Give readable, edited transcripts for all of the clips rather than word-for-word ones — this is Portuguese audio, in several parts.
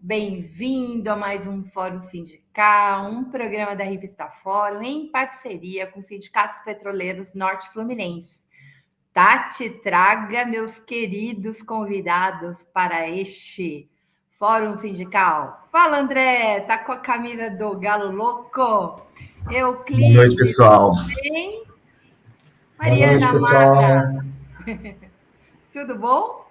Bem-vindo a mais um Fórum Sindical, um programa da revista Fórum em parceria com os sindicatos petroleiros Norte Fluminense. Tati, traga meus queridos convidados para este Fórum Sindical. Fala, André, tá com a camisa do Galo Louco? Boa noite, Euclides, pessoal. bem? Boa noite, Mariana Mata, pessoal. tudo bom?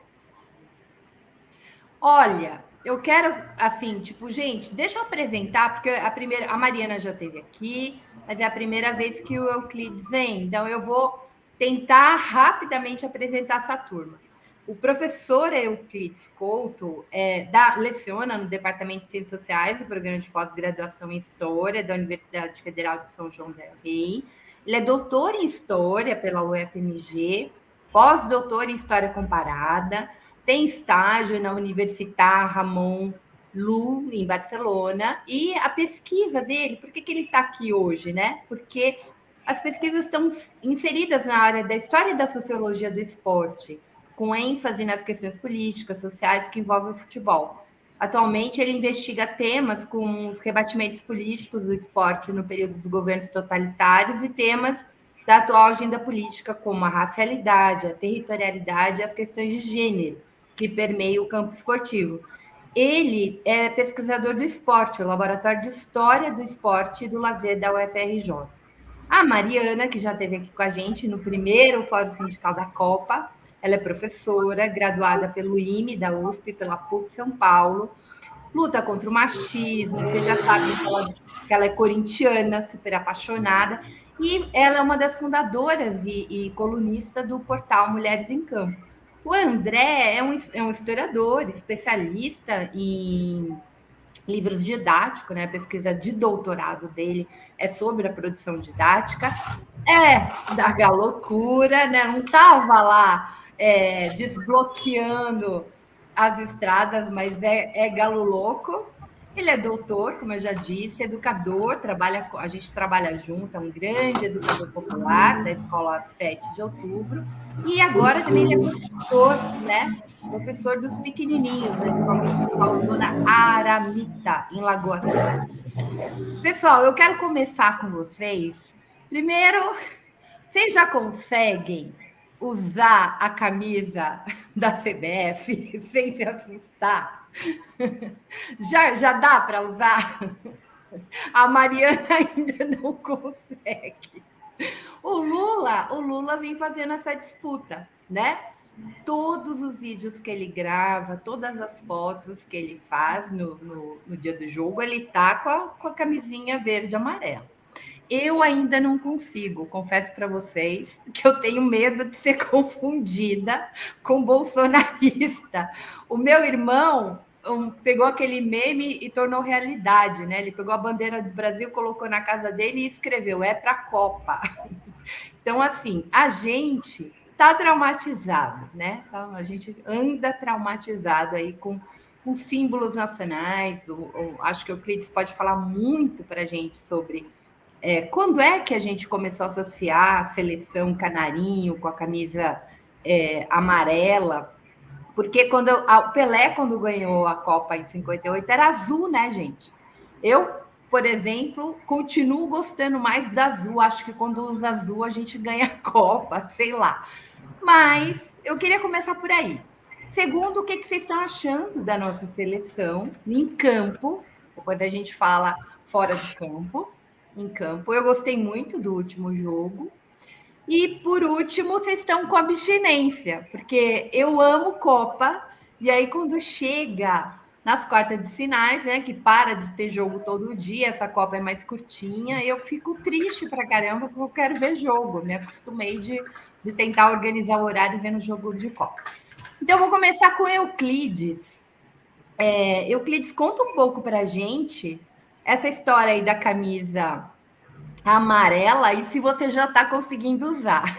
Olha, eu quero, assim, gente, deixa eu apresentar, porque a Mariana já esteve aqui, mas é a primeira vez que o Euclides vem, então eu vou tentar rapidamente apresentar essa turma. O professor Euclides Couto leciona no Departamento de Ciências Sociais do Programa de Pós-Graduação em História da Universidade Federal de São João del Rei. Ele é doutor em História pela UFMG, pós-doutor em História Comparada, tem estágio na Universitat Ramon Llull, em Barcelona, e a pesquisa dele, por que ele está aqui hoje, né? Porque as pesquisas estão inseridas na área da história e da sociologia do esporte, com ênfase nas questões políticas, sociais que envolvem o futebol. Atualmente, ele investiga temas como os rebatimentos políticos do esporte no período dos governos totalitários e temas da atual agenda política, como a racialidade, a territorialidade e as questões de gênero, que permeiam o campo esportivo. Ele é pesquisador do esporte, o Laboratório de História do Esporte e do Lazer da UFRJ. A Mariana, que já esteve aqui com a gente no primeiro Fórum Sindical da Copa, ela é professora, graduada pelo IME, da USP, pela PUC São Paulo, luta contra o machismo, vocês já sabem que ela é corintiana, super apaixonada, e ela é uma das fundadoras e colunista do portal Mulheres em Campo. O André é um historiador, especialista em livros didáticos, né? A pesquisa de doutorado dele é sobre a produção didática. É da galocura, né? Não estava lá desbloqueando as estradas, mas é galo louco. Ele é doutor, como eu já disse, educador, a gente trabalha junto, é um grande educador popular da Escola 7 de Outubro, e agora também ele é professor, né? Professor dos pequenininhos na Escola Municipal Dona Aramita, em Lagoa Santa. Pessoal, eu quero começar com vocês. Primeiro, vocês já conseguem usar a camisa da CBF sem se assustar? Já dá para usar? A Mariana ainda não consegue. O Lula vem fazendo essa disputa, né? Todos os vídeos que ele grava, todas as fotos que ele faz no dia do jogo, ele tá com a camisinha verde e amarela. Eu ainda não consigo, confesso para vocês que eu tenho medo de ser confundida com bolsonarista. O meu irmão pegou aquele meme e tornou realidade, né? Ele pegou a bandeira do Brasil, colocou na casa dele e escreveu: é para a Copa. Então, assim, a gente está traumatizado, né? A gente anda traumatizado aí com símbolos nacionais. Acho que o Euclides pode falar muito para a gente sobre quando é que a gente começou a associar a seleção canarinho com a camisa amarela. Porque o Pelé, quando ganhou a Copa em 58, era azul, né, gente? Eu, por exemplo, continuo gostando mais da azul. Acho que quando usa azul a gente ganha a Copa, sei lá. Mas eu queria começar por aí. Segundo, o que vocês estão achando da nossa seleção em campo? Depois a gente fala fora de campo. Em campo, eu gostei muito do último jogo. E, por último, vocês estão com abstinência, porque eu amo Copa, e aí quando chega nas quartas de finais, né, que para de ter jogo todo dia, essa Copa é mais curtinha, eu fico triste pra caramba, porque eu quero ver jogo. Me acostumei de tentar organizar o horário vendo jogo de Copa. Então, eu vou começar com Euclides. Euclides, conta um pouco pra gente essa história aí da camisa amarela e se você já está conseguindo usar.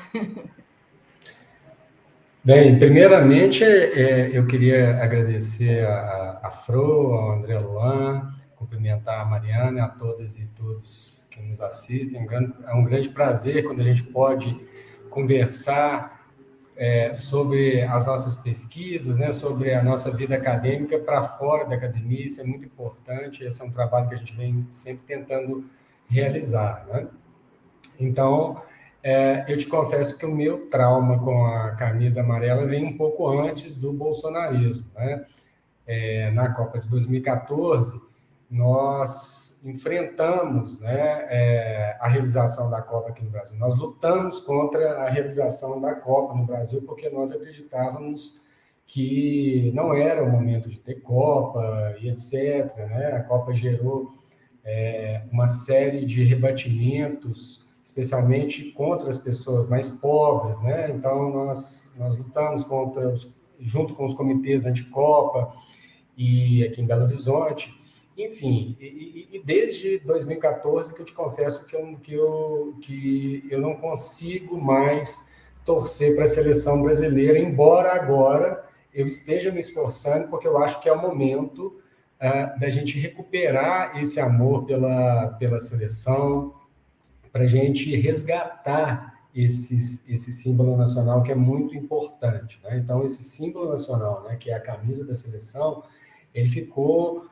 Bem, primeiramente, eu queria agradecer a Fro, ao André Luan, cumprimentar a Mariana, a todas e todos que nos assistem. É um grande prazer quando a gente pode conversar sobre as nossas pesquisas, né, sobre a nossa vida acadêmica para fora da academia. Isso é muito importante, esse é um trabalho que a gente vem sempre tentando realizar, né? Então, eu te confesso que o meu trauma com a camisa amarela vem um pouco antes do bolsonarismo, né? Na Copa de 2014, nós enfrentamos, né, a realização da Copa aqui no Brasil. Nós lutamos contra a realização da Copa no Brasil porque nós acreditávamos que não era o momento de ter Copa e etc., né? A Copa gerou uma série de rebatimentos, especialmente contra as pessoas mais pobres, né? Então, nós lutamos junto com os comitês anti-Copa, e aqui em Belo Horizonte, enfim, e desde 2014 que eu te confesso que eu não consigo mais torcer para a seleção brasileira, embora agora eu esteja me esforçando, porque eu acho que é o momento da gente recuperar esse amor pela seleção, para a gente resgatar esse símbolo nacional que é muito importante, né? Então, esse símbolo nacional, né, que é a camisa da seleção, ele ficou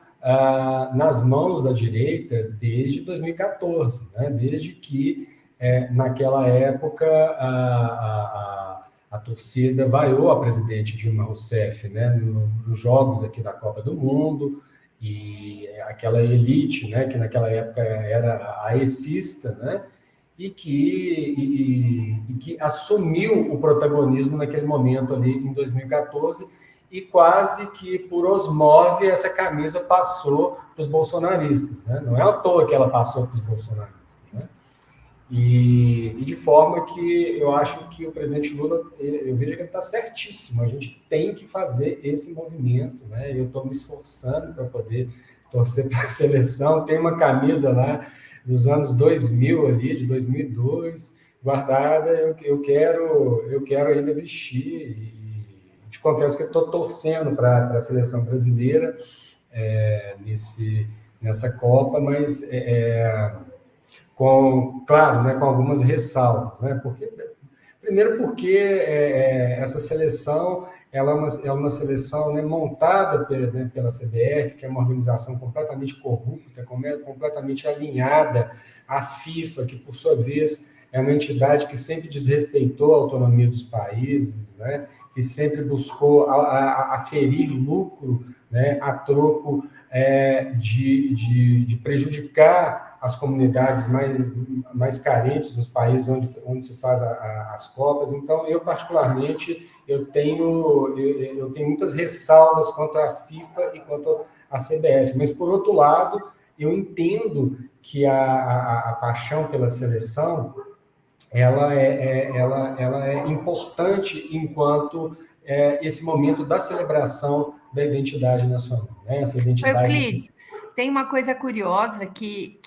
nas mãos da direita desde 2014, né? Desde que, naquela época, a torcida vaiou a presidente Dilma Rousseff, né, nos jogos aqui da Copa do Mundo, e aquela elite, né, que naquela época era aecista, né, e que assumiu o protagonismo naquele momento ali em 2014, e quase que por osmose essa camisa passou para os bolsonaristas, né? Não é à toa que ela passou para os bolsonaristas, né? E de forma que eu acho que o presidente Lula, eu vejo que ele está certíssimo, a gente tem que fazer esse movimento, né? Eu estou me esforçando para poder torcer para a seleção, tem uma camisa lá dos anos 2000 ali, de 2002, guardada, eu quero ainda vestir, e te confesso que eu estou torcendo para a seleção brasileira nessa Copa, mas claro, né, com algumas ressalvas, né? Primeiro porque essa seleção ela é uma seleção, né, montada pela CBF, que é uma organização completamente corrupta, completamente alinhada à FIFA, que, por sua vez, é uma entidade que sempre desrespeitou a autonomia dos países, né, que sempre buscou aferir lucro, né, a troco de prejudicar as comunidades mais carentes nos países onde se faz as Copas. Então, eu, particularmente, eu tenho muitas ressalvas contra a FIFA e contra a CBF, mas, por outro lado, eu entendo que a paixão pela seleção ela é importante enquanto esse momento da celebração da identidade nacional, né? Essa identidade... Euclides, tem uma coisa curiosa que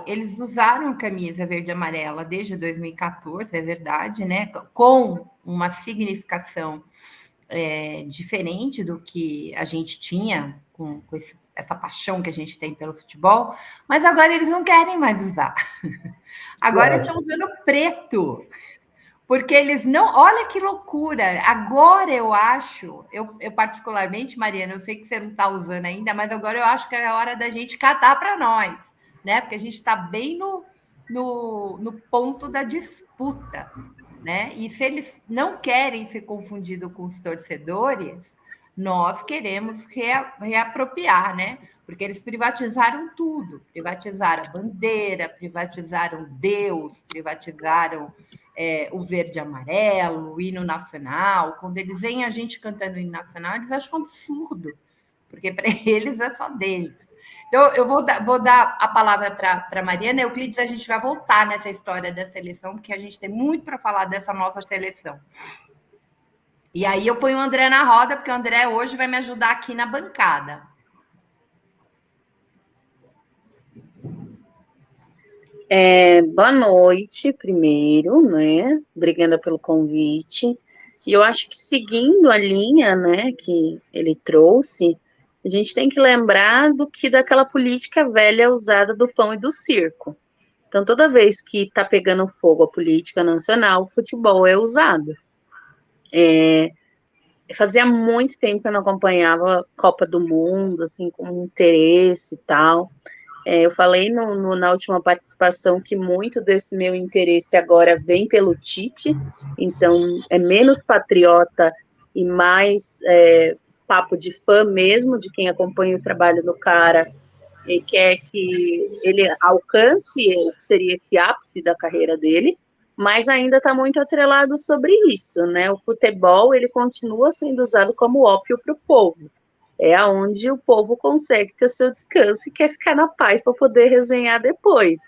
eles usaram a camisa verde e amarela desde 2014, é verdade, né? Com uma significação diferente do que a gente tinha com essa paixão que a gente tem pelo futebol, mas agora eles não querem mais usar. Agora eles estão usando preto. Porque eles não. Olha que loucura! Agora eu acho, eu particularmente, Mariana, eu sei que você não está usando ainda, mas agora eu acho que é a hora da gente catar para nós, né? Porque a gente está bem no ponto da disputa, né? E se eles não querem ser confundidos com os torcedores, nós queremos reapropriar, né? Porque eles privatizaram tudo, privatizaram a bandeira, privatizaram Deus, privatizaram o verde e amarelo, o hino nacional. Quando eles veem a gente cantando o hino nacional, eles acham um absurdo, porque para eles é só deles. Então, eu vou dar a palavra para a Mariana. Euclides, a gente vai voltar nessa história da seleção, porque a gente tem muito para falar dessa nossa seleção. E aí eu ponho o André na roda, porque o André hoje vai me ajudar aqui na bancada. Boa noite, primeiro, né? Obrigada pelo convite. E eu acho que seguindo a linha, né, que ele trouxe, a gente tem que lembrar daquela política velha usada do pão e do circo. Então, toda vez que está pegando fogo a política nacional, o futebol é usado. Fazia muito tempo que eu não acompanhava a Copa do Mundo, assim, com interesse e tal. Eu falei na última participação que muito desse meu interesse agora vem pelo Tite, então é menos patriota e mais papo de fã mesmo, de quem acompanha o trabalho do cara e quer que ele alcance o que seria esse ápice da carreira dele, mas ainda está muito atrelado sobre isso, né? O futebol, ele continua sendo usado como ópio para o povo. É onde o povo consegue ter seu descanso e quer ficar na paz para poder resenhar depois.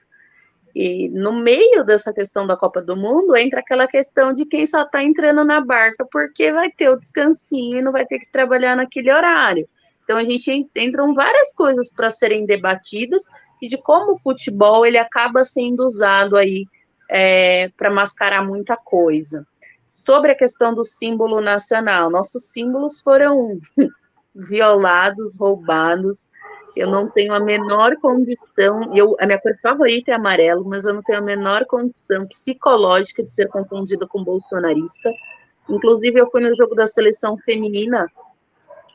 E no meio dessa questão da Copa do Mundo, entra aquela questão de quem só está entrando na barca porque vai ter o descansinho e não vai ter que trabalhar naquele horário. Então, a gente entram várias coisas para serem debatidas e de como o futebol ele acaba sendo usado aí para mascarar muita coisa. Sobre a questão do símbolo nacional, nossos símbolos foram violados, roubados. Eu não tenho a menor condição, a minha cor favorita é amarelo, mas eu não tenho a menor condição psicológica de ser confundida com bolsonarista. Inclusive, eu fui no jogo da seleção feminina,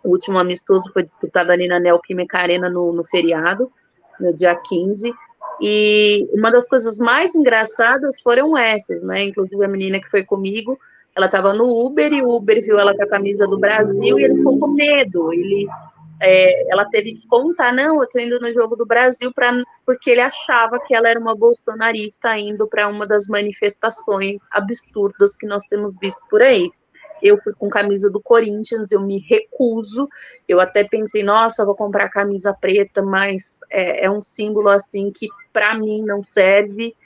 o último amistoso foi disputado ali na Neoquímica Arena no feriado, no dia 15, e uma das coisas mais engraçadas foram essas, né? Inclusive, a menina que foi comigo, ela estava no Uber, e o Uber viu ela com a camisa do Brasil, e ele ficou com medo, ela teve que contar, não, eu tô indo no jogo do Brasil, porque ele achava que ela era uma bolsonarista indo para uma das manifestações absurdas que nós temos visto por aí. Eu fui com camisa do Corinthians, eu me recuso, eu até pensei, nossa, vou comprar camisa preta, mas é um símbolo assim que para mim não serve.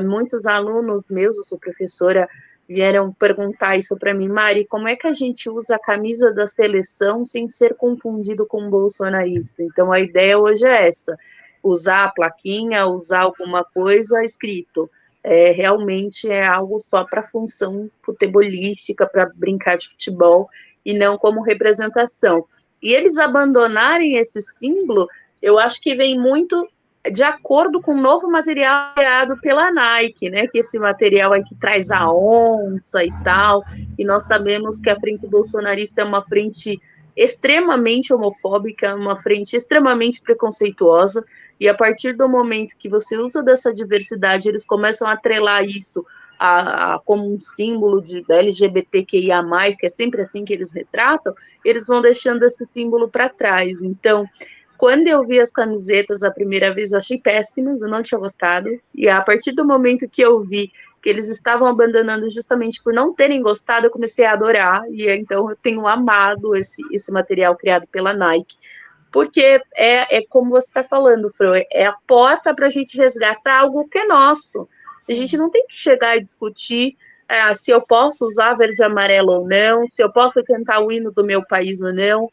Muitos alunos meus, eu sou professora, vieram perguntar isso para mim, Mari, como é que a gente usa a camisa da seleção sem ser confundido com um bolsonarista? Então, a ideia hoje é essa, usar a plaquinha, usar alguma coisa escrito. Realmente é algo só para função futebolística, para brincar de futebol, e não como representação. E eles abandonarem esse símbolo, eu acho que vem muito de acordo com o novo material criado pela Nike, né, que esse material aí que traz a onça e tal, e nós sabemos que a frente bolsonarista é uma frente extremamente homofóbica, uma frente extremamente preconceituosa, e a partir do momento que você usa dessa diversidade, eles começam a atrelar isso como um símbolo da LGBTQIA+, que é sempre assim que eles retratam, eles vão deixando esse símbolo para trás. Então, quando eu vi as camisetas a primeira vez, eu achei péssimas, eu não tinha gostado, e a partir do momento que eu vi que eles estavam abandonando justamente por não terem gostado, eu comecei a adorar, e então eu tenho amado esse material criado pela Nike, porque é como você está falando, Fro, é a porta para a gente resgatar algo que é nosso. Sim. A gente não tem que chegar e discutir se eu posso usar verde e amarelo ou não, se eu posso cantar o hino do meu país ou não.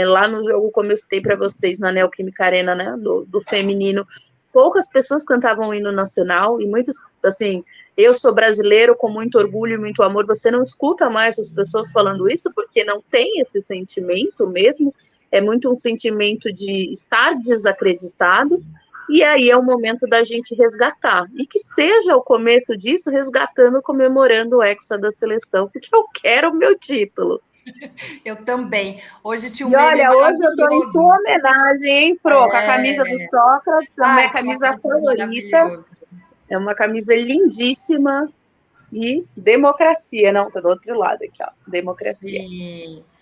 Lá no jogo, como eu citei para vocês, na Neoquímica Arena, né, do feminino, poucas pessoas cantavam o hino nacional, e muitas, assim, eu sou brasileiro com muito orgulho e muito amor, você não escuta mais as pessoas falando isso, porque não tem esse sentimento mesmo, é muito um sentimento de estar desacreditado, e aí é o momento da gente resgatar, e que seja o começo disso, resgatando, comemorando o hexa da seleção, porque eu quero o meu título. Eu também. Hoje tinha um meme maravilhoso. Hoje eu tô em sua homenagem, hein, Fro? Com a camisa do Sócrates, a minha camisa favorita. É uma camisa lindíssima. E democracia, não, tá do outro lado aqui, ó. Democracia.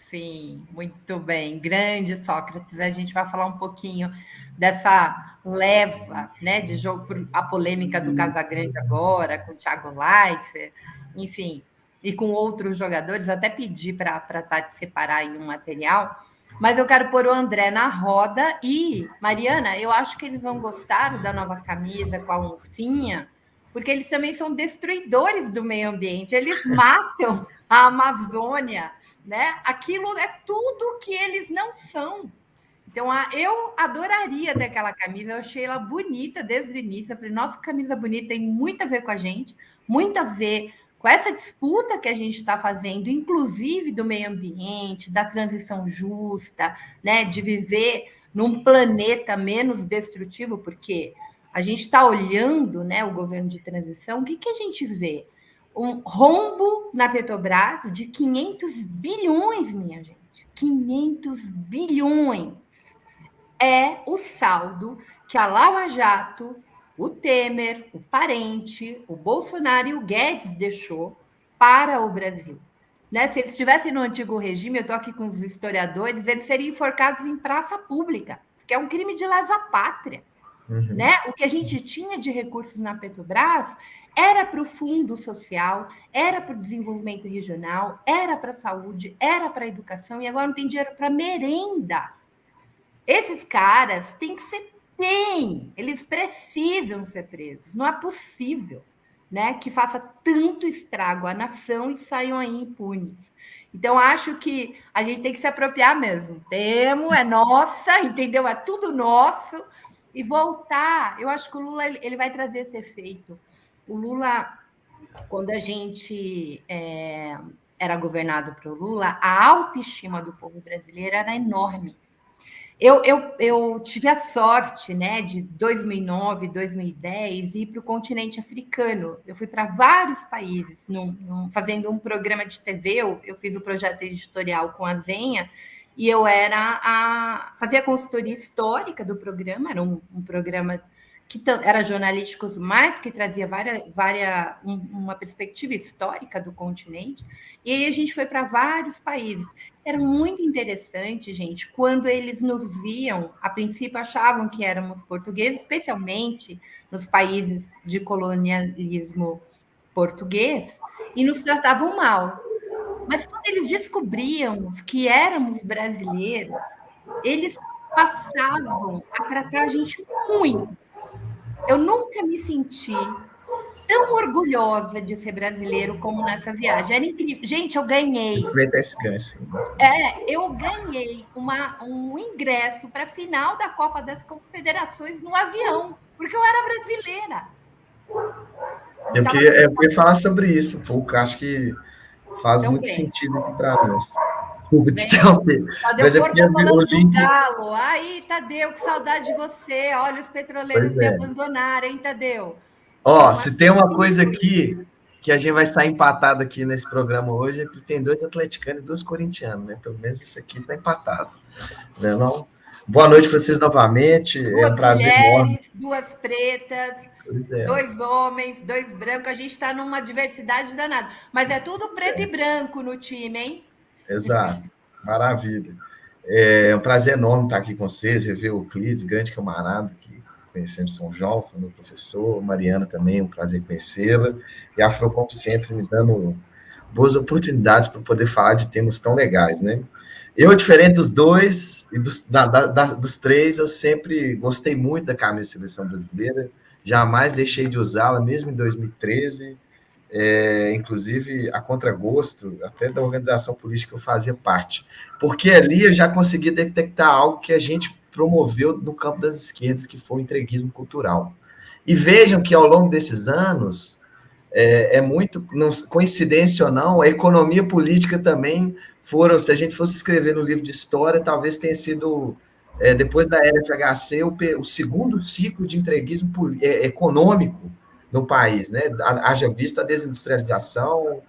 Sim, muito bem. Grande Sócrates. A gente vai falar um pouquinho dessa leva, né, de jogo, a polêmica do Casagrande agora, com o Thiago Leifert, enfim, e com outros jogadores, até pedi para a Tati separar aí um material, mas eu quero pôr o André na roda e, Mariana, eu acho que eles vão gostar da nova camisa com a oncinha, porque eles também são destruidores do meio ambiente, eles matam a Amazônia, né? Aquilo é tudo que eles não são. Então, eu adoraria ter aquela camisa, eu achei ela bonita desde o início, eu falei, nossa, camisa bonita, tem muito a ver com a gente, muito a ver com essa disputa que a gente está fazendo, inclusive do meio ambiente, da transição justa, né, de viver num planeta menos destrutivo, porque a gente está olhando, né, o governo de transição, o que a gente vê? um rombo na Petrobras de 500 bilhões, minha gente. 500 bilhões é o saldo que a Lava Jato, o Temer, o Parente, o Bolsonaro e o Guedes deixou para o Brasil. Né? Se eles estivessem no antigo regime, eu estou aqui com os historiadores, eles seriam enforcados em praça pública, que é um crime de lesa pátria. Uhum. Né? O que a gente tinha de recursos na Petrobras era para o fundo social, era para o desenvolvimento regional, era para a saúde, era para a educação, e agora não tem dinheiro para merenda. Esses caras têm que ser... eles precisam ser presos. Não é possível, né, que faça tanto estrago à nação e saiam aí impunes. Então, acho que a gente tem que se apropriar mesmo. É nossa, entendeu? É tudo nosso. E voltar, eu acho que o Lula ele vai trazer esse efeito. O Lula, quando a gente era governado pelo Lula, a autoestima do povo brasileiro era enorme. Eu tive a sorte, né, de 2009, 2010, ir para o continente africano. Eu fui para vários países, fazendo um programa de TV. Eu fiz o projeto editorial com a Zenha, e eu fazia consultoria histórica do programa. Era um programa que era jornalístico, mas que trazia uma perspectiva histórica do continente. E aí a gente foi para vários países. Era muito interessante, gente, quando eles nos viam, a princípio achavam que éramos portugueses, especialmente nos países de colonialismo português, e nos tratavam mal. Mas quando eles descobriam que éramos brasileiros, eles passavam a tratar a gente muito. Eu nunca me senti tão orgulhosa de ser brasileiro como nessa viagem. Era incrível. Gente, eu ganhei. Eu ganhei um ingresso para a final da Copa das Confederações no avião, porque eu era brasileira. Eu queria falar sobre isso um pouco. Acho que faz muito sentido aqui para nós. Desculpa te interromper. Tadeu Porto tá falando do Galo. Aí, Tadeu, que saudade de você. Olha, os petroleiros me abandonaram, hein, Tadeu? Se tem uma coisa aqui que a gente vai sair empatado aqui nesse programa hoje, é que tem 2 atleticanos e 2 corintianos, né? Pelo menos isso aqui está empatado. Não? Boa noite para vocês novamente. 2 mulheres, 2 pretas, 2 homens, 2 brancos. A gente está numa diversidade danada. Mas é tudo preto e branco no time, hein? Exato. Maravilha. É um prazer enorme estar aqui com vocês, rever o Euclides, grande camarada, que conhecemos São João, foi meu professor, Mariana também, um prazer conhecê-la, e a Afro, como sempre, me dando boas oportunidades para poder falar de temas tão legais, né? Eu, diferente dos 2 e dos 3, eu sempre gostei muito da camisa da seleção brasileira, jamais deixei de usá-la, mesmo em 2013, inclusive a contragosto, até da organização política que eu fazia parte, porque ali eu já consegui detectar algo que a gente promoveu no campo das esquerdas, que foi o entreguismo cultural. E vejam que ao longo desses anos, muito, não, coincidência ou não, a economia política também foram, se a gente fosse escrever no livro de história, talvez tenha sido, depois da era FHC, o segundo ciclo de entreguismo econômico no país, né? Haja visto a desindustrialização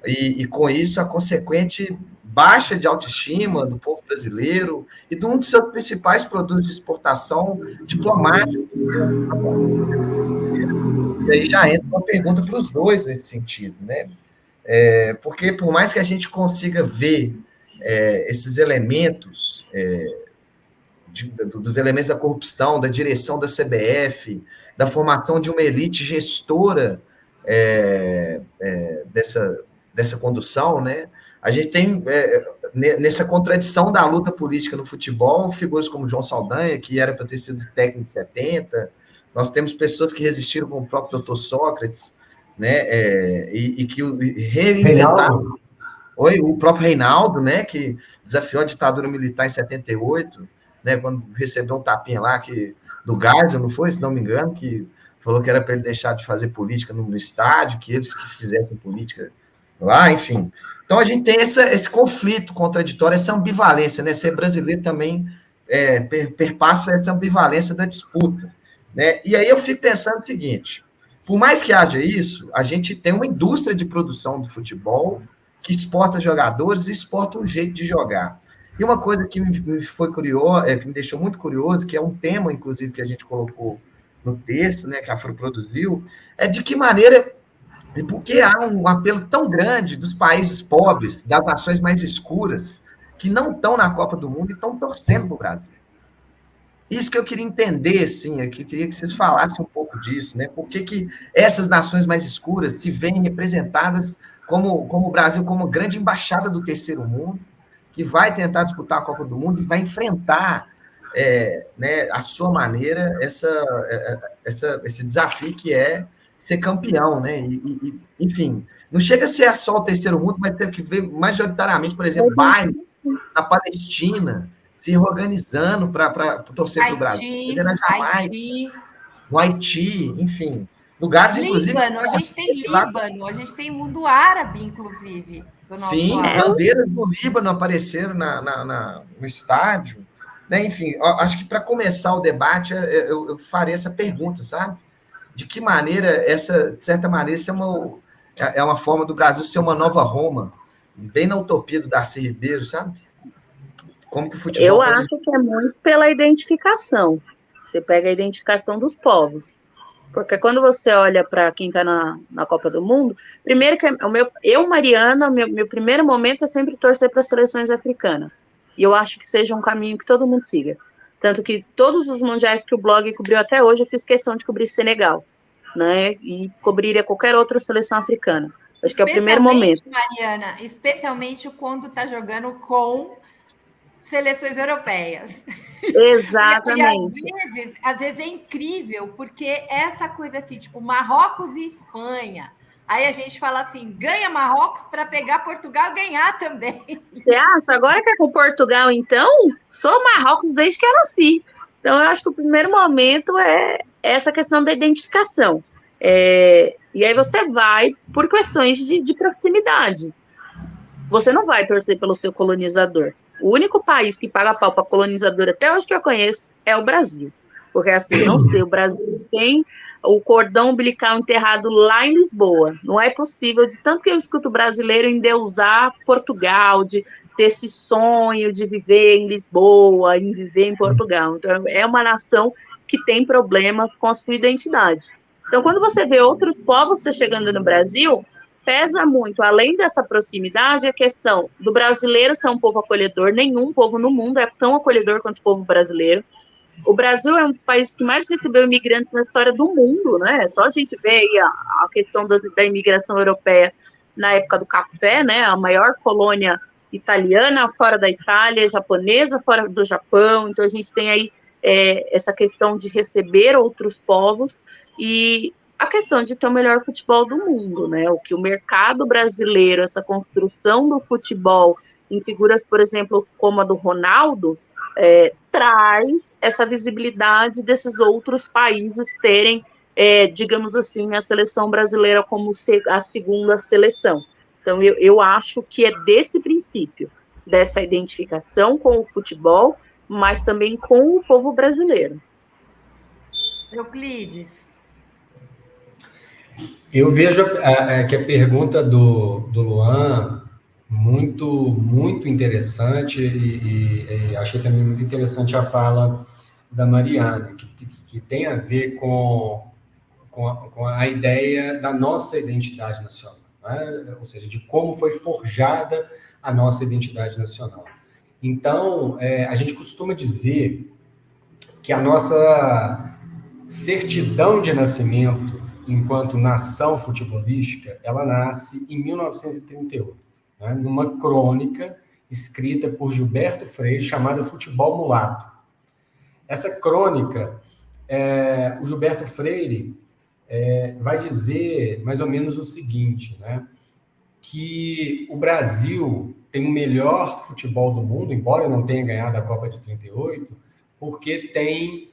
e com isso a consequente baixa de autoestima do povo brasileiro e de um dos seus principais produtos de exportação diplomáticos. E aí já entra uma pergunta para os 2 nesse sentido, né? Porque por mais que a gente consiga ver esses elementos, dos elementos da corrupção, da direção da CBF, da formação de uma elite gestora dessa condução, né? A gente tem, nessa contradição da luta política no futebol, figuras como João Saldanha, que era para ter sido técnico de 70, nós temos pessoas que resistiram, como o próprio Dr. Sócrates, né? E que reinventaram... O próprio Reinaldo, né? Que desafiou a ditadura militar em 78, né? Quando recebeu um tapinha lá do Geisel, não foi, se não me engano, que falou que era para ele deixar de fazer política no estádio, que eles que fizessem política lá, enfim... Então, a gente tem esse conflito contraditório, essa ambivalência, né? Ser brasileiro também perpassa essa ambivalência da disputa, né? E aí eu fico pensando o seguinte, Por mais que haja isso, a gente tem uma indústria de produção do futebol que exporta jogadores e exporta um jeito de jogar. E uma coisa que me foi curioso, que me deixou muito curioso, que é um tema, inclusive, que a gente colocou no texto, né, que a Afro produziu, é de que maneira, porque há um apelo tão grande dos países pobres, das nações mais escuras, que não estão na Copa do Mundo e estão torcendo para o Brasil. Isso que eu queria entender, assim, eu queria que vocês falassem um pouco disso, né? Por que essas nações mais escuras se veem representadas como o Brasil, como grande embaixada do terceiro mundo, que vai tentar disputar a Copa do Mundo e vai enfrentar, né, a sua maneira, esse desafio que é ser campeão, né? Enfim, não chega a ser só o terceiro mundo, mas tem que ver majoritariamente, por exemplo, bairros na Palestina se organizando para torcer para o Brasil. Na Jamaica, no Haiti, enfim. Lugares, inclusive... Líbano, a gente tem Líbano, a gente tem mundo árabe, inclusive. Sim, bandeiras do Líbano apareceram no estádio. Né? Enfim, acho que para começar o debate, eu farei essa pergunta, sabe? De que maneira, de certa maneira, isso é uma forma do Brasil ser uma nova Roma, bem na utopia do Darcy Ribeiro, sabe? Como que o futebol Eu acho que é muito pela identificação. Você pega a identificação dos povos. Porque quando você olha para quem está na Copa do Mundo, primeiro que Mariana, meu primeiro momento é sempre torcer para as seleções africanas. E eu acho que seja um caminho que todo mundo siga. Tanto que todos os mundiais que o blog cobriu até hoje, eu fiz questão de cobrir Senegal, né? E cobriria qualquer outra seleção africana. Acho que é o primeiro momento. Mariana, especialmente quando está jogando com seleções europeias. Exatamente. E às vezes é incrível, porque essa coisa assim, tipo, Marrocos e Espanha. Aí a gente fala assim, ganha Marrocos para pegar Portugal e ganhar também. Você acha? Agora que é com Portugal, então, sou Marrocos desde que eu nasci. Então, eu acho que o primeiro momento é essa questão da identificação. E aí você vai por questões de proximidade. Você não vai torcer pelo seu colonizador. O único país que paga pau para colonizador até hoje que eu conheço é o Brasil. Porque, assim, não sei, o Brasil tem o cordão umbilical enterrado lá em Lisboa. Não é possível, de tanto que eu escuto brasileiro endeusar Portugal, de ter esse sonho de viver em Lisboa, em viver em Portugal. Então, é uma nação que tem problemas com a sua identidade. Então, quando você vê outros povos chegando no Brasil, pesa muito, além dessa proximidade, a questão do brasileiro ser um povo acolhedor. Nenhum povo no mundo é tão acolhedor quanto o povo brasileiro. O Brasil é um dos países que mais recebeu imigrantes na história do mundo, né? Só a gente vê aí a questão da imigração europeia na época do café, né? A maior colônia italiana fora da Itália, japonesa fora do Japão. Então, a gente tem aí essa questão de receber outros povos e a questão de ter o melhor futebol do mundo, né? O que o mercado brasileiro, essa construção do futebol em figuras, por exemplo, como a do Ronaldo, traz essa visibilidade desses outros países terem, digamos assim, a seleção brasileira como a segunda seleção. Então, eu acho que é desse princípio, dessa identificação com o futebol, mas também com o povo brasileiro. Euclides. Eu vejo que a pergunta do Luan muito interessante e achei também muito interessante a fala da Mariana, que tem a ver com a ideia da nossa identidade nacional, né? Ou seja, de como foi forjada a nossa identidade nacional. Então, a gente costuma dizer que a nossa certidão de nascimento enquanto nação futebolística, ela nasce em 1938. Numa crônica escrita por Gilberto Freire, chamada Futebol Mulato. Essa crônica, o Gilberto Freire vai dizer mais ou menos o seguinte, né? Que o Brasil tem o melhor futebol do mundo, embora não tenha ganhado a Copa de 38, porque tem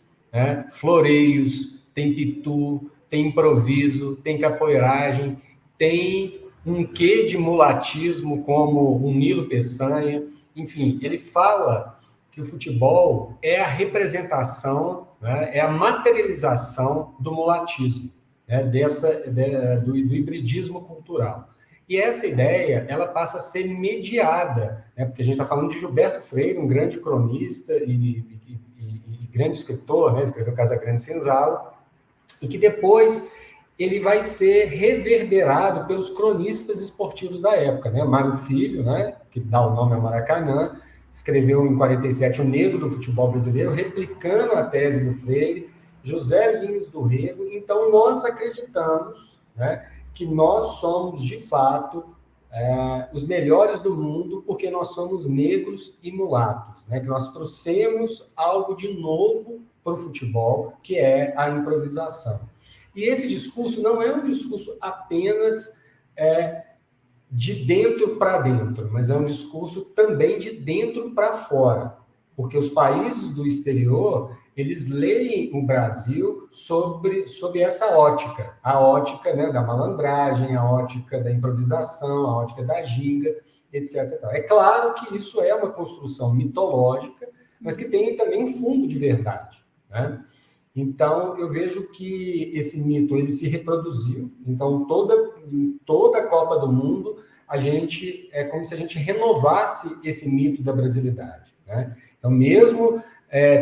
floreios, tem pitu, tem improviso, tem capoeiragem, tem um quê de mulatismo, como o Nilo Peçanha. Enfim, ele fala que o futebol é a representação, é a materialização do mulatismo. né, do hibridismo cultural. E essa ideia, ela passa a ser mediada, né, porque a gente está falando de Gilberto Freire, um grande cronista e grande escritor, né, escreveu Casa Grande e Senzala, e que depois ele vai ser reverberado pelos cronistas esportivos da época, né? Mário Filho, né, que dá o nome ao Maracanã, escreveu em 47 O Negro do Futebol Brasileiro, replicando a tese do Freire, José Lins do Rego. Então, nós acreditamos, né, que nós somos, de fato, os melhores do mundo, porque nós somos negros e mulatos, né? Que nós trouxemos algo de novo para o futebol, que é a improvisação. E esse discurso não é um discurso apenas de dentro para dentro, mas é um discurso também de dentro para fora, porque os países do exterior, eles leem o Brasil sob essa ótica, a ótica, né, da malandragem, a ótica da improvisação, a ótica da ginga, etc. É claro que isso é uma construção mitológica, mas que tem também um fundo de verdade, né? Então, eu vejo que esse mito ele se reproduziu. Então, em toda a Copa do Mundo, é como se a gente renovasse esse mito da brasilidade, né? Então, mesmo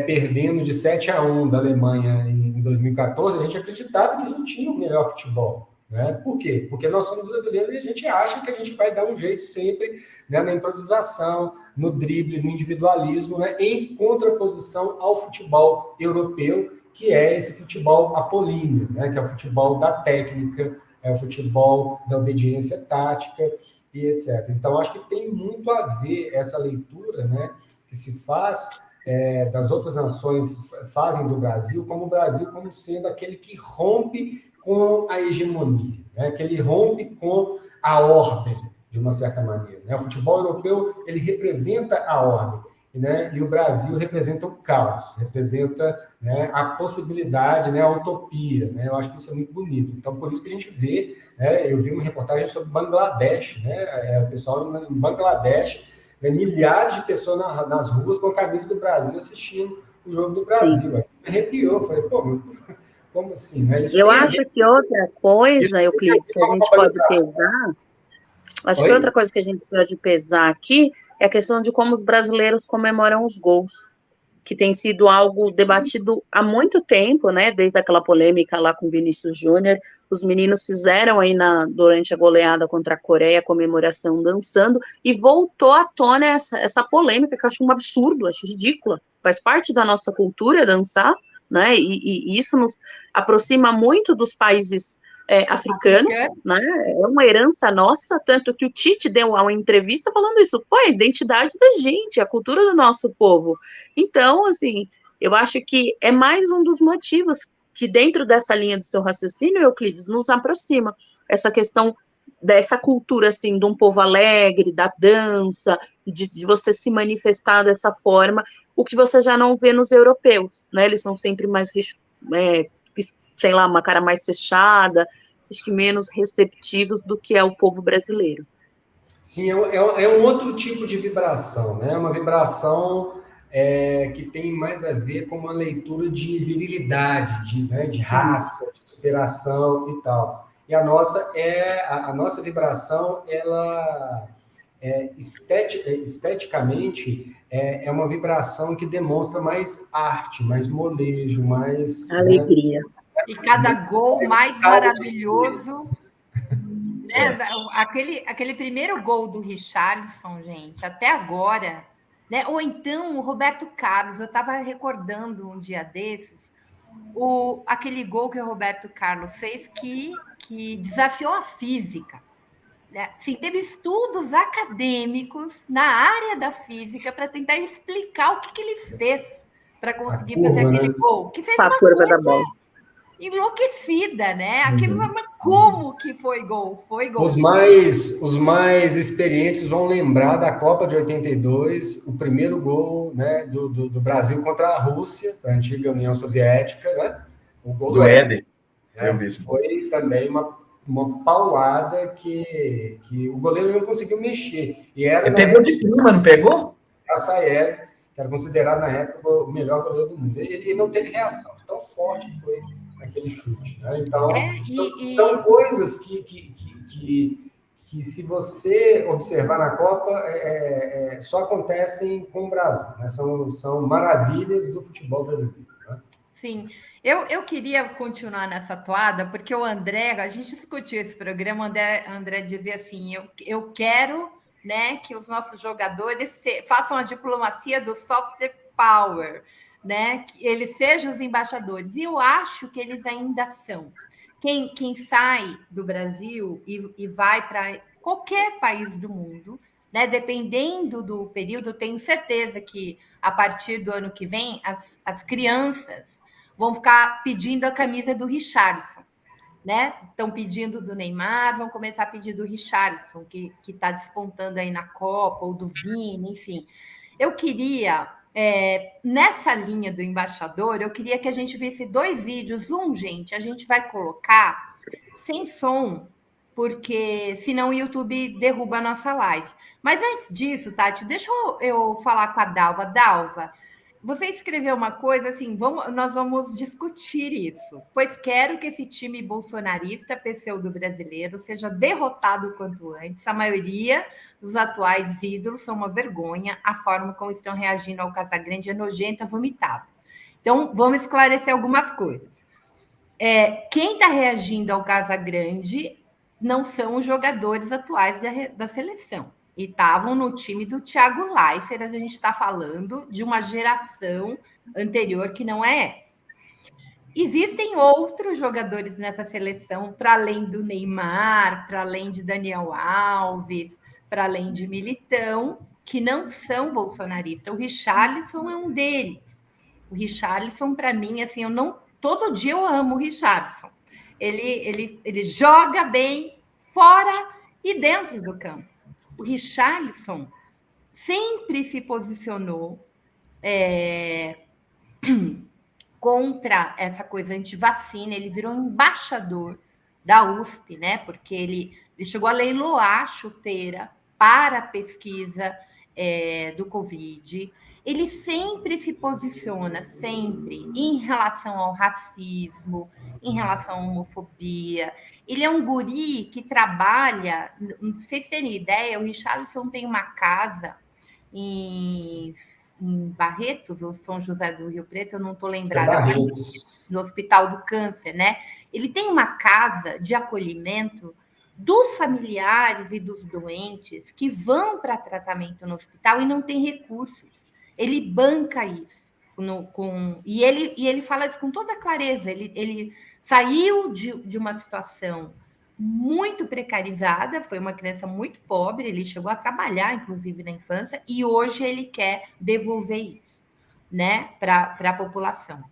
perdendo de 7-1 da Alemanha em 2014, a gente acreditava que a gente tinha o melhor futebol, né? Por quê? Porque nós somos brasileiros e a gente acha que a gente vai dar um jeito sempre, né, na improvisação, no drible, no individualismo, né, em contraposição ao futebol europeu, que é esse futebol apolíneo, né, que é o futebol da técnica, é o futebol da obediência tática e etc. Então, acho que tem muito a ver essa leitura, né, que se faz das outras nações, fazem do Brasil, como o Brasil como sendo aquele que rompe com a hegemonia, né, que ele rompe com a ordem, de uma certa maneira, né? O futebol europeu, ele representa a ordem, né? E o Brasil representa o caos, representa, né, a possibilidade, né, a utopia, né? Eu acho que isso é muito bonito. Então, por isso que a gente vê, né, eu vi uma reportagem sobre Bangladesh, né, o pessoal em Bangladesh, né, milhares de pessoas nas ruas com a camisa do Brasil assistindo o jogo do Brasil. Me arrepiou, falei, pô, como assim? Né? Eu acho que outra coisa, Euclides, que a gente pode pesar, acho que outra coisa que a gente pode pesar aqui é a questão de como os brasileiros comemoram os gols, que tem sido algo debatido há muito tempo, né? Desde aquela polêmica lá com o Vinícius Júnior, os meninos fizeram aí durante a goleada contra a Coreia a comemoração dançando, e voltou à tona essa polêmica, que eu acho um absurdo, acho ridícula. Faz parte da nossa cultura dançar, né? E isso nos aproxima muito dos países africanos, né? É uma herança nossa, tanto que o Tite deu uma entrevista falando isso, pô, a identidade da gente, a cultura do nosso povo. Então, assim, eu acho que é mais um dos motivos que dentro dessa linha do seu raciocínio, Euclides, nos aproxima essa questão dessa cultura, assim, de um povo alegre, da dança, de você se manifestar dessa forma, o que você já não vê nos europeus, né? Eles são sempre mais, sei lá, uma cara mais fechada, acho que menos receptivos do que é o povo brasileiro. Sim, é um outro tipo de vibração, né? Uma vibração que tem mais a ver com uma leitura de virilidade, de raça, de superação e tal. E a nossa vibração, ela esteticamente é uma vibração que demonstra mais arte, mais molejo, mais alegria. Né? E cada gol mais maravilhoso, né? Aquele primeiro gol do Richarlison, gente, até agora, né? Ou então o Roberto Carlos, eu estava recordando um dia desses, aquele gol que o Roberto Carlos fez que desafiou a física. Né? Sim, teve estudos acadêmicos na área da física para tentar explicar o que ele fez para conseguir fazer aquele gol. Que fez uma curva da bola enlouquecida, né? Aquilo, mas como que foi gol? Foi gol. Os mais experientes vão lembrar da Copa de 82, o primeiro gol, né, do Brasil contra a Rússia, a antiga União Soviética, né? O gol do Éder. Foi também uma paulada que o goleiro não conseguiu mexer. E pegou de prima, não pegou? Assaev, que era considerado na época o melhor goleiro do mundo. Ele não teve reação, tão forte foi aquele chute. Né? Então, e são coisas que, se você observar na Copa, só acontecem com o Brasil. Né? São maravilhas do futebol brasileiro. Né? Sim, eu queria continuar nessa toada, porque o André, a gente discutiu esse programa, o André dizia assim, eu quero, né, que os nossos jogadores façam a diplomacia do soft power, né, que eles sejam os embaixadores, e eu acho que eles ainda são. Quem sai do Brasil e vai para qualquer país do mundo, né, dependendo do período, tenho certeza que a partir do ano que vem, as crianças vão ficar pedindo a camisa do Richarlison, né? Estão pedindo do Neymar, vão começar a pedir do Richarlison, que está despontando aí na Copa, ou do Vini, enfim. Eu queria, nessa linha do embaixador, eu queria que a gente visse 2 vídeos. Gente, a gente vai colocar sem som, porque senão o YouTube derruba a nossa live. Mas antes disso, Tati, deixa eu falar com a Dalva. Dalva, você escreveu uma coisa assim, nós vamos discutir isso, pois quero que esse time bolsonarista, pseudo brasileiro, seja derrotado o quanto antes. A maioria dos atuais ídolos são uma vergonha, a forma como estão reagindo ao Casagrande é nojenta, vomitável. Então, vamos esclarecer algumas coisas. Quem está reagindo ao Casagrande não são os jogadores atuais da seleção. E estavam no time do Thiago Leifert, a gente está falando de uma geração anterior que não é essa. Existem outros jogadores nessa seleção, para além do Neymar, para além de Daniel Alves, para além de Militão, que não são bolsonaristas. O Richarlison é um deles. O Richarlison, para mim, assim, todo dia eu amo o Richarlison. Ele joga bem fora e dentro do campo. O Richarlison sempre se posicionou contra essa coisa anti-vacina, ele virou embaixador da USP, né? Porque ele chegou a leiloar a chuteira para a pesquisa do Covid. Ele sempre se posiciona, sempre, em relação ao racismo, em relação à homofobia. Ele é um guri que trabalha, não sei se vocês terem ideia, o Richarlison tem uma casa em Barretos, ou São José do Rio Preto, eu não estou lembrada, no Hospital do Câncer, né? Ele tem uma casa de acolhimento dos familiares e dos doentes que vão para tratamento no hospital e não tem recursos. Ele banca isso. E ele fala isso com toda clareza. Ele saiu de uma situação muito precarizada, foi uma criança muito pobre, ele chegou a trabalhar, inclusive, na infância, e hoje ele quer devolver isso, né, para a população.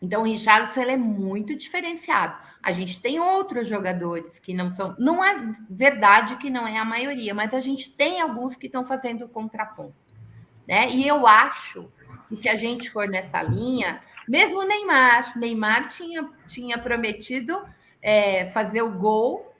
Então, o Richarlison é muito diferenciado. A gente tem outros jogadores que não são... Não é verdade que não é a maioria, mas a gente tem alguns que estão fazendo o contraponto, né? E eu acho que se a gente for nessa linha, mesmo o Neymar tinha prometido fazer o gol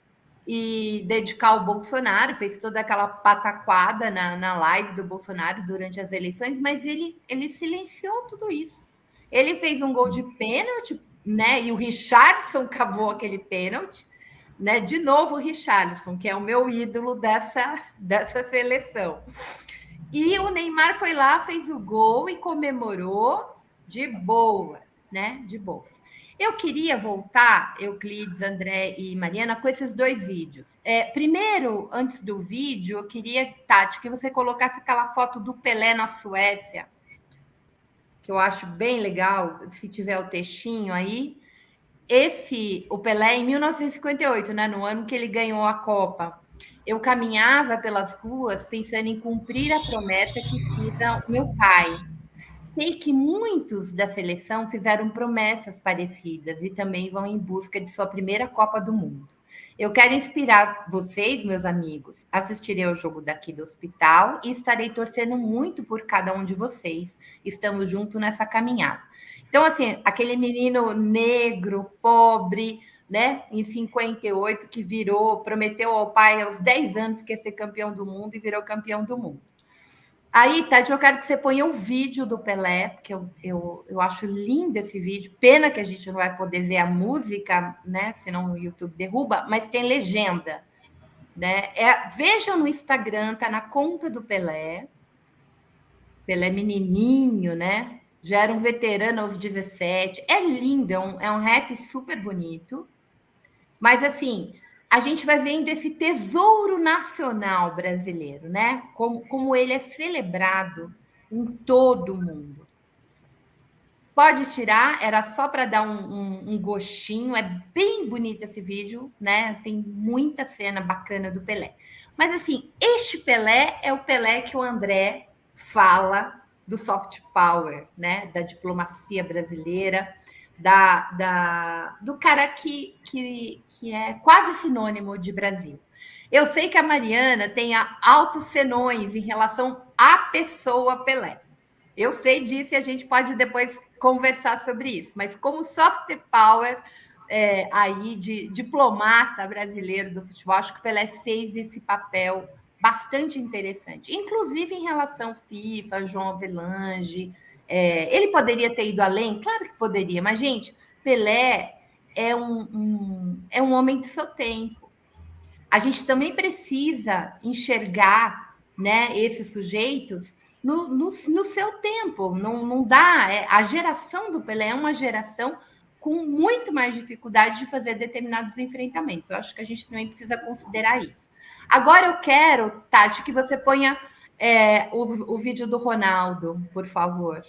e dedicar ao Bolsonaro, fez toda aquela pataquada na live do Bolsonaro durante as eleições, mas ele silenciou tudo isso. Ele fez um gol de pênalti, né? E o Richarlison cavou aquele pênalti, né? De novo o Richarlison, que é o meu ídolo dessa seleção. E o Neymar foi lá, fez o gol e comemorou de boas, né? De boas. Eu queria voltar, Euclides, André e Mariana, com esses 2 vídeos. Primeiro, antes do vídeo, eu queria, Tati, que você colocasse aquela foto do Pelé na Suécia, que eu acho bem legal, se tiver o textinho aí. O Pelé, em 1958, né, no ano que ele ganhou a Copa, eu caminhava pelas ruas pensando em cumprir a promessa que fiz ao meu pai. Sei que muitos da seleção fizeram promessas parecidas e também vão em busca de sua primeira Copa do Mundo. Eu quero inspirar vocês, meus amigos. Assistirei ao jogo daqui do hospital e estarei torcendo muito por cada um de vocês. Estamos juntos nessa caminhada. Então, assim, aquele menino negro, pobre, né, em 58, que prometeu ao pai aos 10 anos que ia ser campeão do mundo e virou campeão do mundo. Aí, Tati, eu quero que você ponha o vídeo do Pelé, porque eu acho lindo esse vídeo. Pena que a gente não vai poder ver a música, né? Senão o YouTube derruba, mas tem legenda, né? Vejam no Instagram, tá na conta do Pelé. Pelé menininho, né? Já era um veterano aos 17. É lindo, é um rap super bonito. Mas, assim, a gente vai vendo esse tesouro nacional brasileiro, né? Como ele é celebrado em todo o mundo. Pode tirar, era só para dar um gostinho. É bem bonito esse vídeo, né? Tem muita cena bacana do Pelé. Mas, assim, este Pelé é o Pelé que o André fala do soft power, né? Da diplomacia brasileira, do cara que é quase sinônimo de Brasil. Eu sei que a Mariana tem altos senões em relação à pessoa Pelé. Eu sei disso e a gente pode depois conversar sobre isso. Mas como soft power aí de diplomata brasileiro do futebol, acho que o Pelé fez esse papel bastante interessante, inclusive em relação FIFA, João Avelange. Ele poderia ter ido além? Claro que poderia, mas, gente, Pelé é um homem de seu tempo. A gente também precisa enxergar, né, esses sujeitos no seu tempo. Não dá. A geração do Pelé é uma geração com muito mais dificuldade de fazer determinados enfrentamentos. Eu acho que a gente também precisa considerar isso. Agora eu quero, Tati, que você ponha o vídeo do Ronaldo, por favor.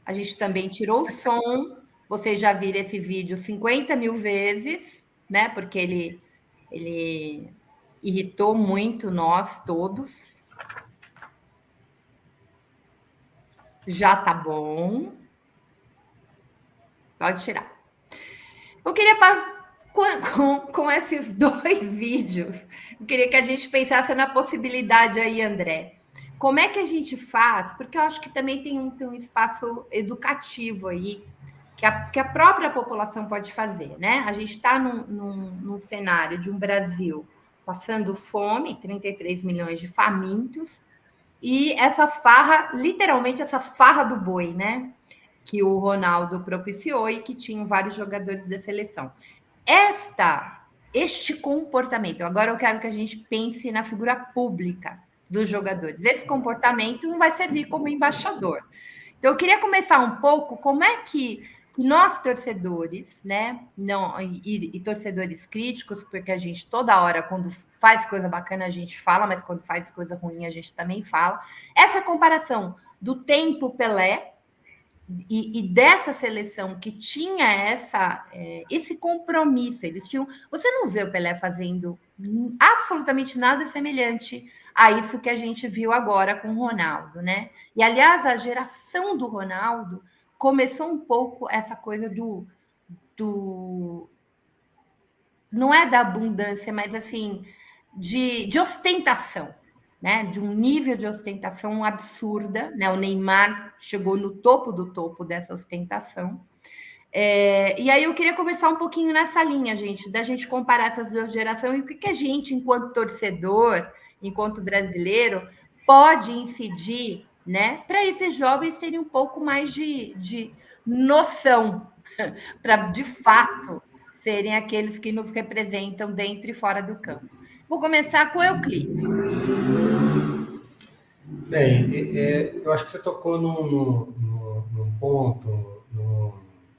A gente também tirou o som. Vocês já viram esse vídeo 50 mil vezes, né? Porque ele irritou muito nós todos. Já tá bom. Pode tirar. Eu queria com esses dois vídeos, eu queria que a gente pensasse na possibilidade aí, André. Como é que a gente faz? Porque eu acho que também tem um espaço educativo aí que a própria população pode fazer, né? A gente está num cenário de um Brasil passando fome, 33 milhões de famintos, e essa farra, literalmente essa farra do boi, né? Que o Ronaldo propiciou e que tinham vários jogadores da seleção. Este comportamento, agora eu quero que a gente pense na figura pública dos jogadores. Esse comportamento não vai servir como embaixador. Então, eu queria começar um pouco como é que nós, torcedores, né, e torcedores críticos, porque a gente toda hora, quando faz coisa bacana, a gente fala, mas quando faz coisa ruim, a gente também fala. Essa comparação do tempo Pelé e dessa seleção que tinha esse compromisso, eles tinham. Você não vê o Pelé fazendo absolutamente nada semelhante a isso que a gente viu agora com o Ronaldo, né? E, aliás, a geração do Ronaldo começou um pouco essa coisa não é da abundância, mas assim, de ostentação, né? De um nível de ostentação absurda, né? O Neymar chegou no topo do topo dessa ostentação. E aí eu queria conversar um pouquinho nessa linha, gente, da gente comparar essas duas gerações e o que a gente, enquanto torcedor, enquanto brasileiro, pode incidir, né, para esses jovens terem um pouco mais de noção, para de fato serem aqueles que nos representam dentro e fora do campo. Vou começar com o Euclides. Bem, eu acho que você tocou num ponto,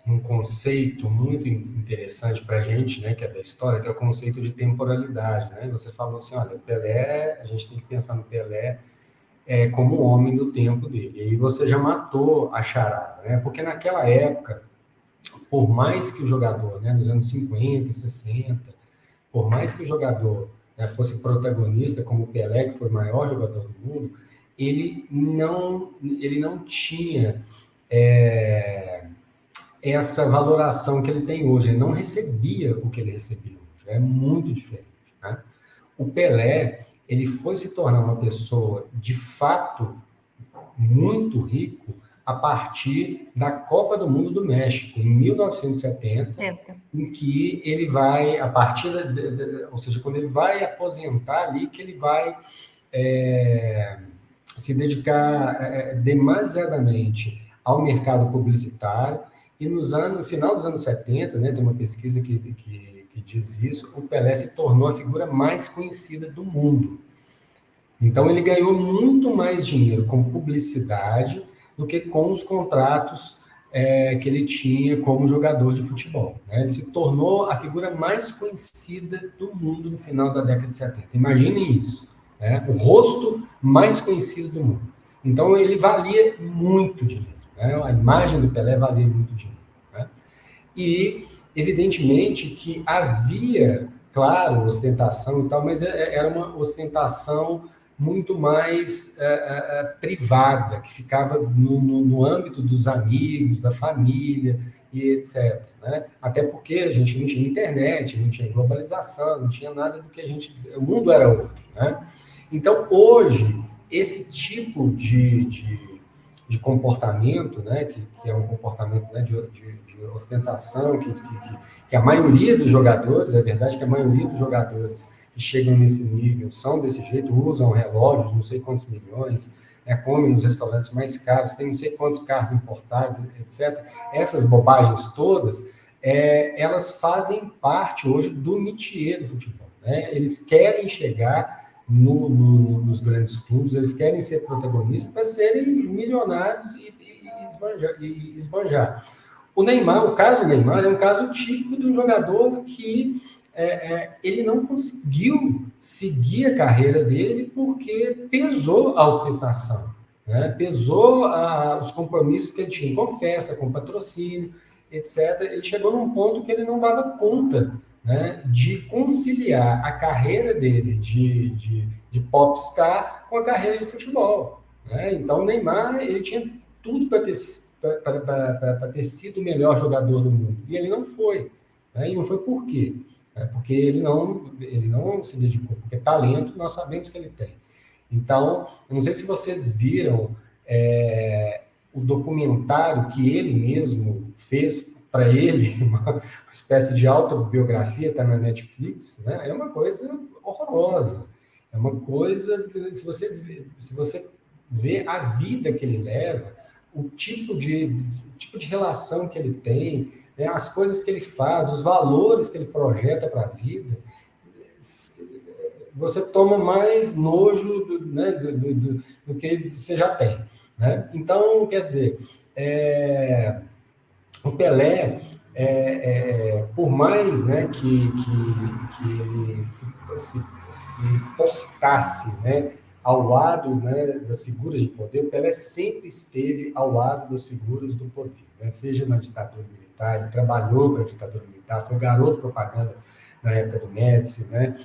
num conceito muito interessante para a gente, né, que é da história, que é o conceito de temporalidade, né? Você falou assim, olha, Pelé, a gente tem que pensar no Pelé como homem do tempo dele. E aí você já matou a charada, né? Porque naquela época, por mais que o jogador, né, nos anos 50, 60, por mais que o jogador, né, fosse protagonista, como o Pelé, que foi o maior jogador do mundo, ele não tinha essa valoração que ele tem hoje. Ele não recebia o que ele recebia hoje. É muito diferente, né? O Pelé, ele foi se tornar uma pessoa, de fato, muito rico a partir da Copa do Mundo do México, em 1970, em que ele vai, a partir ou seja, quando ele vai aposentar ali, que ele vai se dedicar demasiadamente ao mercado publicitário, e no final dos anos 70, né, tem uma pesquisa que diz isso, o Pelé se tornou a figura mais conhecida do mundo. Então, ele ganhou muito mais dinheiro com publicidade do que com os contratos que ele tinha como jogador de futebol. Né? Ele se tornou a figura mais conhecida do mundo no final da década de 70. Imaginem isso. Né? O rosto mais conhecido do mundo. Então, ele valia muito dinheiro. Né? A imagem do Pelé valia muito dinheiro. Né? E, evidentemente, que havia, claro, ostentação e tal, mas era uma ostentação muito mais privada, que ficava no âmbito dos amigos, da família e etc. Né? Até porque a gente não tinha internet, não tinha globalização, não tinha nada do que o mundo era outro. Né? Então, hoje, esse tipo de comportamento, né, que é um comportamento, né, de ostentação, que a maioria dos jogadores, é verdade que a maioria dos jogadores que chegam nesse nível são desse jeito, usam relógios, não sei quantos milhões, comem nos restaurantes mais caros, tem não sei quantos carros importados, etc. Essas bobagens todas, elas fazem parte hoje do métier do futebol. Né? Eles querem chegar nos grandes clubes, eles querem ser protagonistas para serem milionários e esbanjar. O caso do Neymar é um caso típico de um jogador que ele não conseguiu seguir a carreira dele porque pesou a ostentação, né? Pesou os compromissos que ele tinha com festa, com patrocínio, etc. Ele chegou num ponto que ele não dava conta, né, de conciliar a carreira dele de popstar com a carreira de futebol. Né? Então, o Neymar ele tinha tudo para ter sido o melhor jogador do mundo. E ele não foi. Né? E não foi por quê? Porque ele não se dedicou. Porque talento nós sabemos que ele tem. Então, eu não sei se vocês viram o documentário que ele mesmo fez para ele, uma espécie de autobiografia, está na Netflix, né? É uma coisa horrorosa. É uma coisa, se você vê a vida que ele leva, o tipo de relação que ele tem, né? As coisas que ele faz, os valores que ele projeta para a vida, você toma mais nojo do que você já tem. Né? Então, quer dizer, o Pelé, por mais, né, que ele se portasse, né, ao lado, né, das figuras de poder, o Pelé sempre esteve ao lado das figuras do poder, né, seja na ditadura militar, ele trabalhou para a ditadura militar, foi garoto propaganda na época do Médici, né,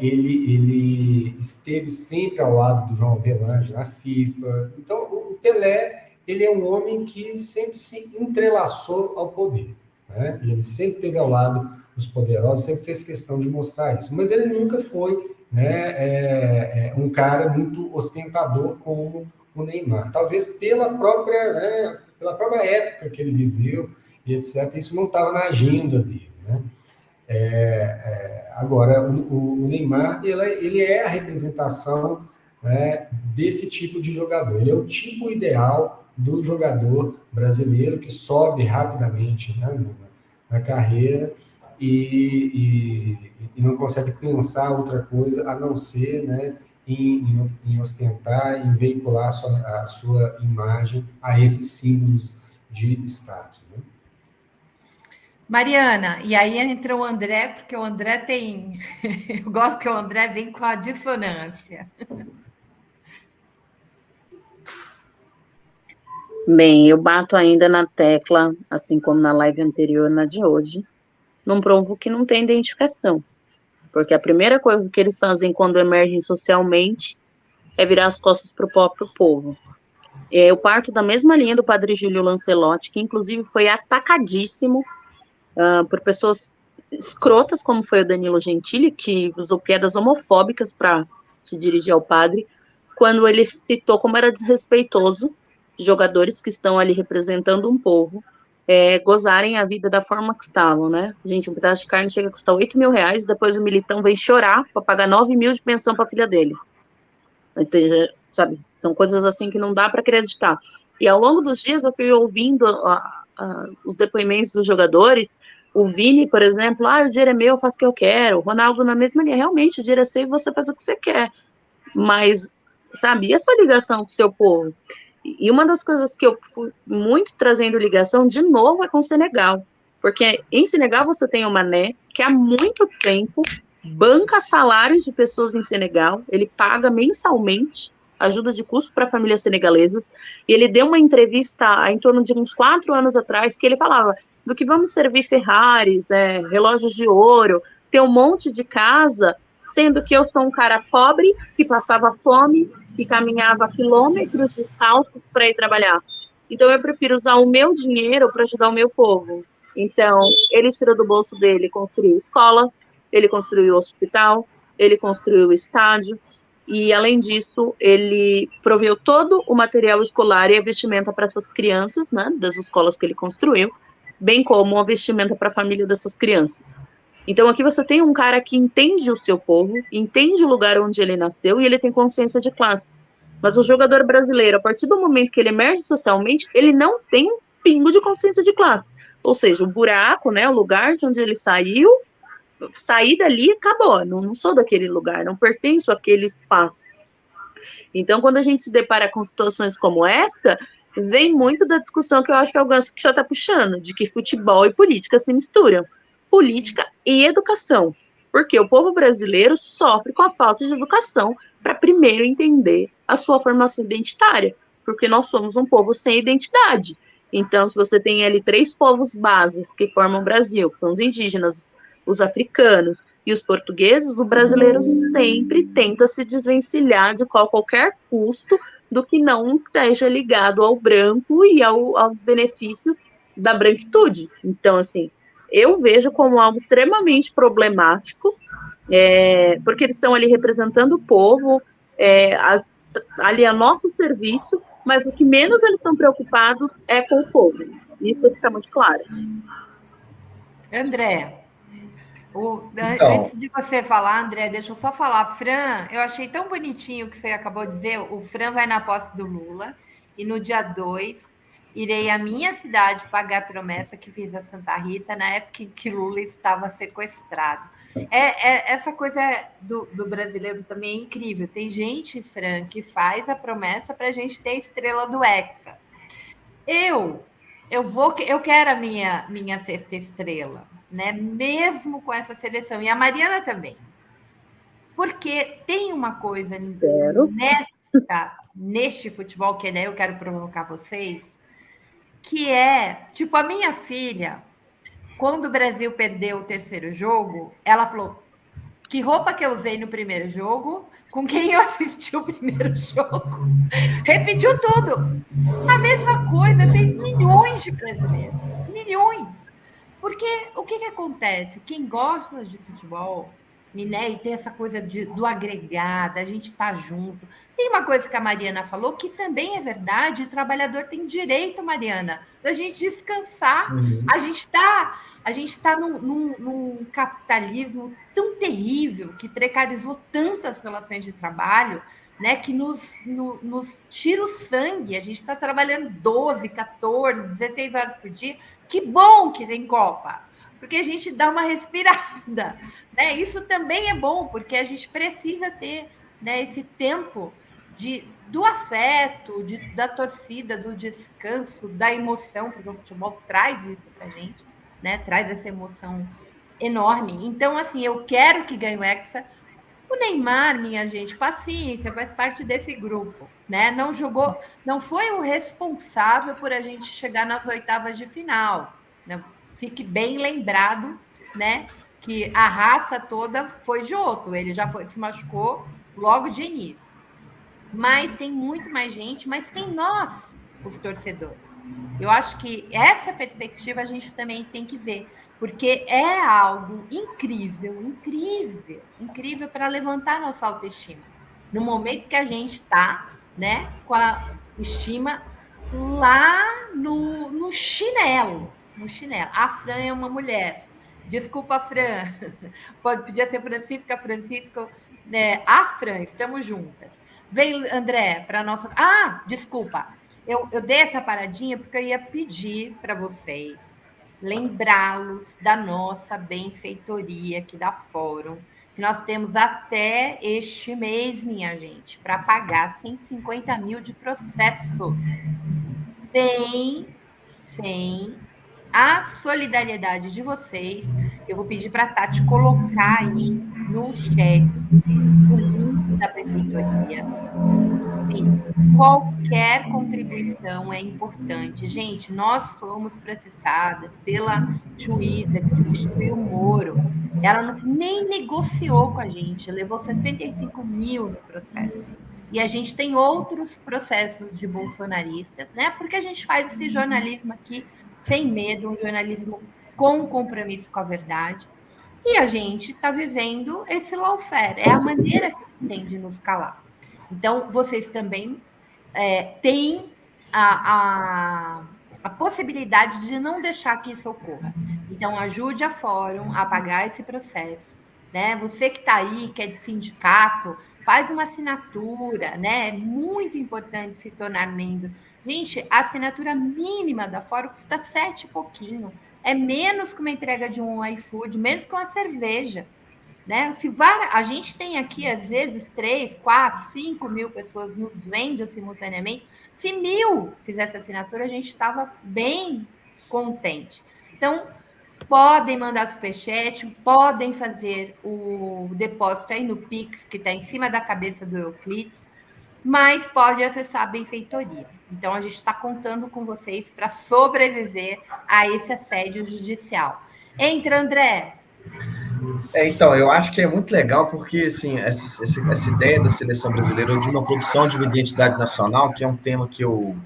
ele esteve sempre ao lado do João Avelange na FIFA. Então, o Pelé, ele é um homem que sempre se entrelaçou ao poder. Né? Ele sempre esteve ao lado dos poderosos, sempre fez questão de mostrar isso. Mas ele nunca foi, né, um cara muito ostentador como o Neymar. Talvez pela própria época que ele viveu, e etc. Isso não estava na agenda dele. Né? Agora, o Neymar, ele é a representação, né, desse tipo de jogador. Ele é o tipo ideal do jogador brasileiro que sobe rapidamente, né, na carreira e não consegue pensar outra coisa a não ser, né, em ostentar, em veicular a sua imagem a esses símbolos de status. Né? Mariana, e aí entra o André, porque o André tem... Eu gosto que o André vem com a dissonância. Bem, eu bato ainda na tecla, assim como na live anterior, na de hoje, num povo que não tem identificação. Porque a primeira coisa que eles fazem quando emergem socialmente é virar as costas para o próprio povo. Eu parto da mesma linha do padre Júlio Lancelotti, que inclusive foi atacadíssimo por pessoas escrotas, como foi o Danilo Gentili, que usou piadas homofóbicas para se dirigir ao padre, quando ele citou como era desrespeitoso jogadores que estão ali representando um povo gozarem a vida da forma que estavam, né? Gente, um pedaço de carne chega a custar R$8.000, depois o militão vem chorar para pagar 9 mil de pensão para a filha dele. sabe? São coisas assim que não dá para acreditar. E ao longo dos dias eu fui ouvindo os depoimentos dos jogadores. O Vini, por exemplo, o dinheiro é meu, eu faço o que eu quero. O Ronaldo na mesma linha, realmente, o dinheiro é seu e você faz o que você quer. Mas, sabe, e a sua ligação com o seu povo? E uma das coisas que eu fui muito trazendo ligação, de novo, é com o Senegal. Porque em Senegal você tem o Mané, que há muito tempo banca salários de pessoas em Senegal, ele paga mensalmente ajuda de custo para famílias senegalesas, e ele deu uma entrevista há em torno de uns 4 anos atrás, que ele falava do que vamos servir Ferraris, relógios de ouro, ter um monte de casa, sendo que eu sou um cara pobre, que passava fome, que caminhava quilômetros descalços para ir trabalhar. Então eu prefiro usar o meu dinheiro para ajudar o meu povo. Então, ele tirou do bolso dele, construiu escola, ele construiu hospital, ele construiu estádio, e, além disso, ele proveu todo o material escolar e a vestimenta para essas crianças, né, das escolas que ele construiu, bem como a vestimenta para a família dessas crianças. Então, aqui você tem um cara que entende o seu povo, entende o lugar onde ele nasceu e ele tem consciência de classe. Mas o jogador brasileiro, a partir do momento que ele emerge socialmente, ele não tem um pingo de consciência de classe. Ou seja, o buraco, né, o lugar de onde ele saiu, sair dali, acabou, não sou daquele lugar, não pertenço àquele espaço. Então, quando a gente se depara com situações como essa, vem muito da discussão que eu acho que é o Ganso que já está puxando, de que futebol e política se misturam. Política e educação. Porque o povo brasileiro sofre com a falta de educação para primeiro entender a sua formação identitária. Porque nós somos um povo sem identidade. Então, se você tem ali 3 povos básicos que formam o Brasil, que são os indígenas, os africanos e os portugueses, o brasileiro sempre tenta se desvencilhar de qualquer custo do que não esteja ligado ao branco e aos benefícios da branquitude. Então, assim, eu vejo como algo extremamente problemático, porque eles estão ali representando o povo, ali a nosso serviço, mas o que menos eles estão preocupados é com o povo. Isso fica muito claro. André, antes de você falar, André, deixa eu só falar. Fran, eu achei tão bonitinho o que você acabou de dizer. O Fran vai na posse do Lula e no dia 2 irei à minha cidade pagar a promessa que fiz a Santa Rita na época em que Lula estava sequestrado. Essa coisa do brasileiro também é incrível. Tem gente, Fran, que faz a promessa para a gente ter a estrela do Hexa. Eu quero a minha sexta estrela, né? Mesmo com essa seleção. E a Mariana também. Porque tem uma coisa neste futebol, que daí eu quero provocar vocês, que é, tipo, a minha filha, quando o Brasil perdeu o terceiro jogo, ela falou: que roupa que eu usei no primeiro jogo, com quem eu assisti o primeiro jogo. Repetiu tudo. A mesma coisa fez milhões de brasileiros. Milhões. Porque o que acontece? Quem gosta de futebol, né, e tem essa coisa do agregado, a gente está junto. Tem uma coisa que a Mariana falou que também é verdade: o trabalhador tem direito, Mariana, da gente descansar. Uhum. A gente está num capitalismo tão terrível, que precarizou tantas relações de trabalho, né, que nos tira o sangue. A gente está trabalhando 12, 14, 16 horas por dia. Que bom que tem Copa, porque a gente dá uma respirada, né? Isso também é bom, porque a gente precisa ter, né, esse tempo do afeto, da torcida, do descanso, da emoção, porque o futebol traz isso para a gente, né? Traz essa emoção enorme. Então, assim, eu quero que ganhe o Hexa. O Neymar, minha gente, paciência, faz parte desse grupo, né? Não jogou, não foi o responsável por a gente chegar nas oitavas de final. Né? Fique bem lembrado, né? Que a raça toda foi Jota, ele já se machucou logo de início. Mas tem muito mais gente, mas tem nós, os torcedores. Eu acho que essa perspectiva a gente também tem que ver, porque é algo incrível, incrível, incrível para levantar nossa autoestima. No momento que a gente está, né, com a estima lá no chinelo, no chinelo. A Fran é uma mulher. Desculpa, Fran. Podia ser Francisca, Francisco. Né? A Fran, estamos juntas. Vem, André, para nossa. Ah, desculpa. Eu dei essa paradinha porque eu ia pedir para vocês lembrá-los da nossa benfeitoria aqui da Fórum, que nós temos até este mês, minha gente, para pagar 150 mil de processo. Sem a solidariedade de vocês, eu vou pedir para a Tati colocar aí no chat o link da benfeitoria. Sim, qualquer contribuição é importante. Gente, nós fomos processadas pela juíza que substituiu o Moro. Ela nem negociou com a gente, levou 65 mil no processo. E a gente tem outros processos de bolsonaristas, né? Porque a gente faz esse jornalismo aqui sem medo, um jornalismo com compromisso com a verdade. E a gente está vivendo esse lawfare. É a maneira que eles têm de nos calar. Então, vocês também têm a possibilidade de não deixar que isso ocorra. Então, ajude a Fórum a pagar esse processo. Né? Você que está aí, que é de sindicato, faz uma assinatura, né? É muito importante se tornar membro. Gente, a assinatura mínima da Fórum custa 7 e pouquinho. É menos que uma entrega de um iFood, menos que uma cerveja. Né? A gente tem aqui, às vezes, 3, 4, 5 mil pessoas nos vendo simultaneamente. Se 1.000 fizesse assinatura, a gente estava bem contente. Então, podem mandar superchat, podem fazer o depósito aí no Pix, que está em cima da cabeça do Euclides, mas pode acessar a benfeitoria. Então, a gente está contando com vocês para sobreviver a esse assédio judicial. Entra, André! Então, eu acho que é muito legal porque, assim, essa ideia da seleção brasileira, ou de uma produção de uma identidade nacional, que é um tema que eu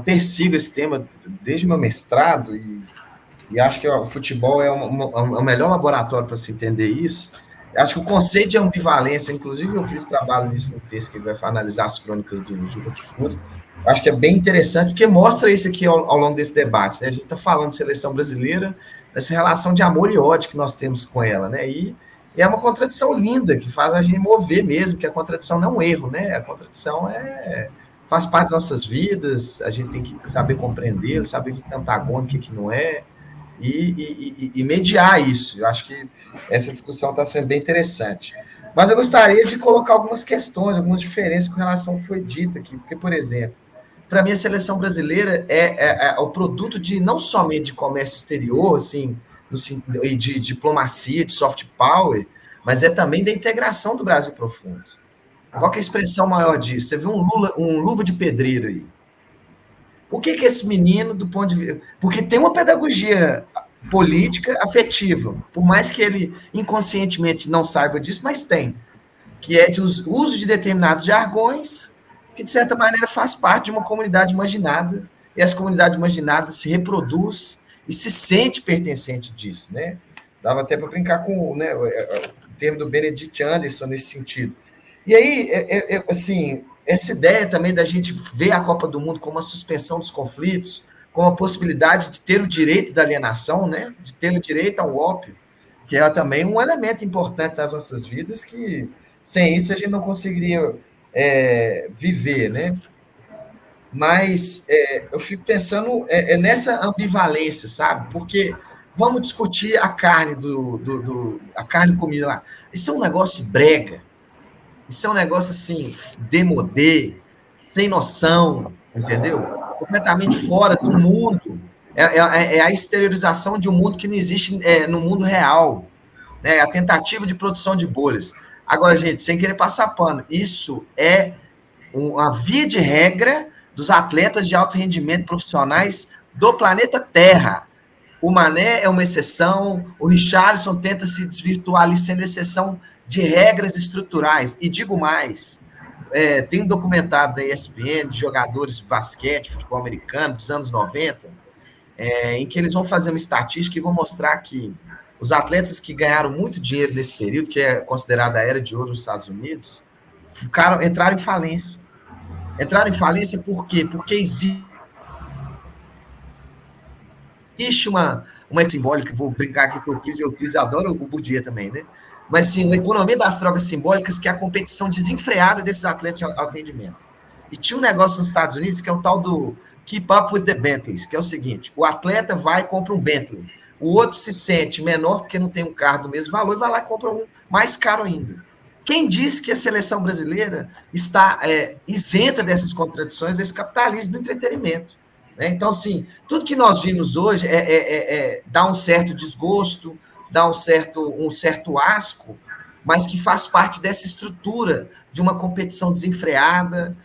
persigo esse tema desde o meu mestrado, e acho que o futebol é o melhor laboratório para se entender isso. Eu acho que o conceito de ambivalência, inclusive eu fiz trabalho nisso no texto, que ele vai analisar as crônicas do Juca Kfouri, eu acho que é bem interessante, porque mostra isso aqui ao longo desse debate. Né? A gente está falando de seleção brasileira, dessa relação de amor e ódio que nós temos com ela, né? E é uma contradição linda, que faz a gente mover mesmo, que a contradição não é um erro, né? A contradição faz parte das nossas vidas, a gente tem que saber compreender, saber o que é antagônico e o que não é, e mediar isso. Eu acho que essa discussão está sendo bem interessante. Mas eu gostaria de colocar algumas questões, algumas diferenças com relação ao que foi dito aqui, porque, por exemplo, para mim, a seleção brasileira é o produto de não somente de comércio exterior, assim, e de diplomacia, de soft power, mas é também da integração do Brasil profundo. Qual que é a expressão maior disso? Você vê um luva de pedreiro aí. Por que esse menino, do ponto de vista... Porque tem uma pedagogia política afetiva, por mais que ele inconscientemente não saiba disso, mas tem, que é de uso de determinados jargões, que, de certa maneira, faz parte de uma comunidade imaginada, e essa comunidade imaginada se reproduz e se sente pertencente disso, né? Dava até para brincar com, né, o termo do Benedict Anderson nesse sentido. E aí, assim, essa ideia também da gente ver a Copa do Mundo como uma suspensão dos conflitos, como a possibilidade de ter o direito da alienação, né? De ter o direito ao ópio, que é também um elemento importante das nossas vidas, que sem isso a gente não conseguiria viver, né? Mas eu fico pensando nessa ambivalência, sabe? Porque vamos discutir a carne a carne comida lá. Isso é um negócio brega. Isso é um negócio assim, demodê, sem noção, entendeu? Completamente fora do mundo. É a exteriorização de um mundo que não existe no mundo real. Né? A tentativa de produção de bolhas. Agora, gente, sem querer passar pano, isso é uma via de regra dos atletas de alto rendimento profissionais do planeta Terra. O Mané é uma exceção, o Richarlison tenta se desvirtuar ali sendo exceção de regras estruturais. E digo mais, tem um documentário da ESPN de jogadores de basquete, futebol americano, dos anos 90, em que eles vão fazer uma estatística e vão mostrar que os atletas que ganharam muito dinheiro nesse período, que é considerada a era de ouro nos Estados Unidos, entraram em falência. Entraram em falência por quê? Porque existe uma simbólica, vou brincar aqui com o Kiss, eu adoro o Bourdieu também, né? mas sim a economia das trocas simbólicas, que é a competição desenfreada desses atletas de atendimento. E tinha um negócio nos Estados Unidos que é o tal do Keep Up with the Bentleys, que é o seguinte, o atleta vai e compra um Bentley, o outro se sente menor porque não tem um carro do mesmo valor e vai lá e compra um mais caro ainda. Quem disse que a seleção brasileira está isenta dessas contradições, desse capitalismo do entretenimento? Né? Então, assim, tudo que nós vimos hoje dá um certo desgosto, dá um certo asco, mas que faz parte dessa estrutura de uma competição desenfreada,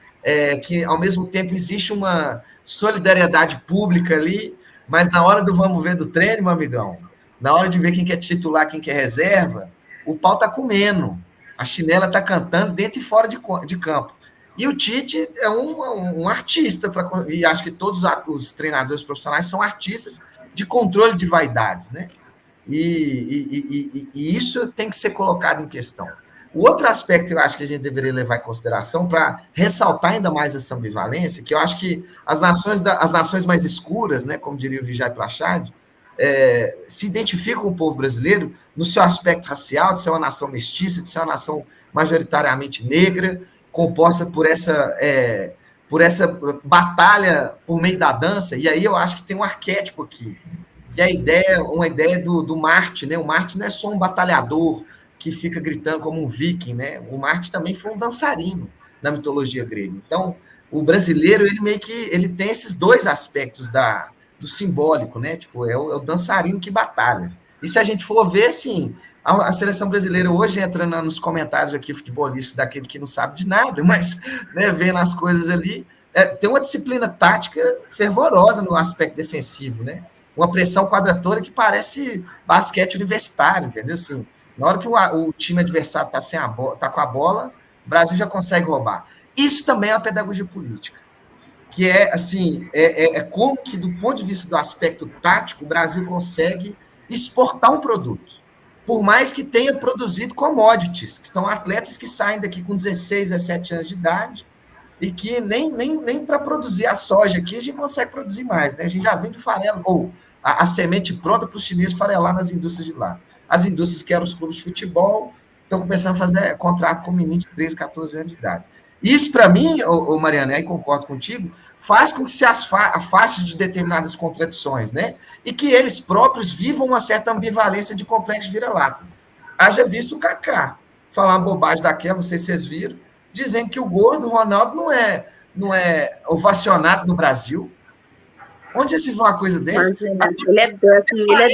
que, ao mesmo tempo, existe uma solidariedade pública ali, mas na hora do vamos ver do treino, meu amigão, na hora de ver quem quer titular, quem quer reserva, o pau está comendo. A chinela está cantando dentro e fora de campo. E o Tite é um artista, e acho que todos os treinadores profissionais são artistas de controle de vaidades, né? E isso tem que ser colocado em questão. O outro aspecto que eu acho que a gente deveria levar em consideração para ressaltar ainda mais essa ambivalência, que eu acho que as nações mais escuras, né, como diria o Vijay Prashad, se identificam com o povo brasileiro no seu aspecto racial, de ser uma nação mestiça, de ser uma nação majoritariamente negra, composta por essa batalha por meio da dança, e aí eu acho que tem um arquétipo aqui, que é uma ideia do Marte, né? O Marte não é só um batalhador que fica gritando como um viking, né? O Marte também foi um dançarino na mitologia grega. Então, o brasileiro, ele tem esses dois aspectos do simbólico, né? Tipo, é o dançarino que batalha. E se a gente for ver, assim, a seleção brasileira hoje entra nos comentários aqui, futebolistas, daquele que não sabe de nada, mas, né, vendo as coisas ali, tem uma disciplina tática fervorosa no aspecto defensivo, né? Uma pressão quadratória que parece basquete universitário, entendeu? Assim, na hora que o time adversário está com a bola, o Brasil já consegue roubar. Isso também é uma pedagogia política, que é, assim, como que, do ponto de vista do aspecto tático, o Brasil consegue exportar um produto, por mais que tenha produzido commodities, que são atletas que saem daqui com 16, 17 anos de idade, e que nem para produzir a soja aqui a gente consegue produzir mais, né? A gente já vende farelo, ou a semente pronta para os chineses farelar nas indústrias de lá. As indústrias que eram os clubes de futebol estão começando a fazer contrato com meninos de 13, 14 anos de idade. Isso, para mim, Mariana, aí concordo contigo, faz com que se afaste de determinadas contradições, né? E que eles próprios vivam uma certa ambivalência de complexo vira-lata. Haja visto o Kaká falar uma bobagem daquela, não sei se vocês viram, dizendo que o gordo Ronaldo não é ovacionado no Brasil. Onde já se viu uma coisa dessa? Ele é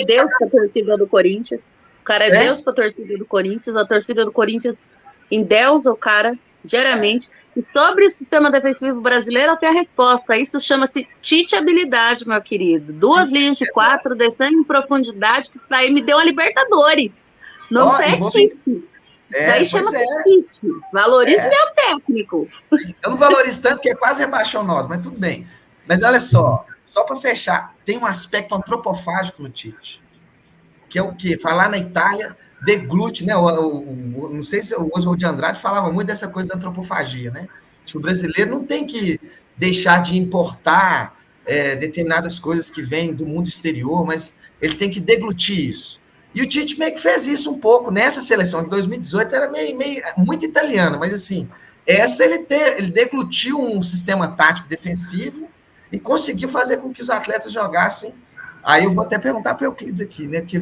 Deus para a torcida do Corinthians. O cara é Deus para a torcida do Corinthians. A torcida do Corinthians endeusa o cara diariamente. E sobre o sistema defensivo brasileiro, eu tenho a resposta. Isso chama-se Tite-habilidade, meu querido. 2 linhas de 4, descendo em profundidade, que isso daí me deu uma Libertadores. Não sei Tite. Isso daí chama-se Tite. Valorize meu técnico. Sim, eu não valorizo tanto, que é quase rebaixou nós, mas tudo bem. Mas olha só para fechar, tem um aspecto antropofágico no Tite, que é o quê? Falar na Itália, deglute, né? Não sei se o Oswald de Andrade falava muito dessa coisa da antropofagia, né? Tipo, o brasileiro não tem que deixar de importar determinadas coisas que vêm do mundo exterior, mas ele tem que deglutir isso. E o Tite meio que fez isso um pouco nessa seleção de 2018, era muito italiano, mas assim, ele deglutiu um sistema tático defensivo e conseguiu fazer com que os atletas jogassem. Aí eu vou até perguntar para o Euclides aqui, né? Porque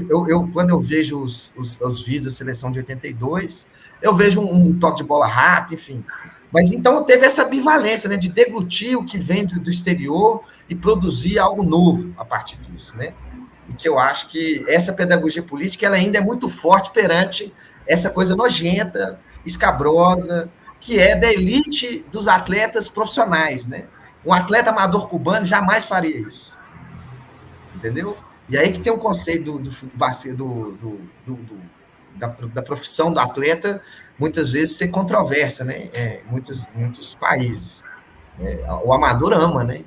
quando eu vejo os vídeos da seleção de 82, eu vejo um toque de bola rápido, enfim. Mas então teve essa ambivalência, né? De deglutir o que vem do exterior e produzir algo novo a partir disso, né? E que eu acho que essa pedagogia política ela ainda é muito forte perante essa coisa nojenta, escabrosa, que é da elite dos atletas profissionais, né? Um atleta amador cubano jamais faria isso. Entendeu? E aí que tem um conceito da profissão do atleta, muitas vezes ser controversa, né? Muitos países. O amador ama, né?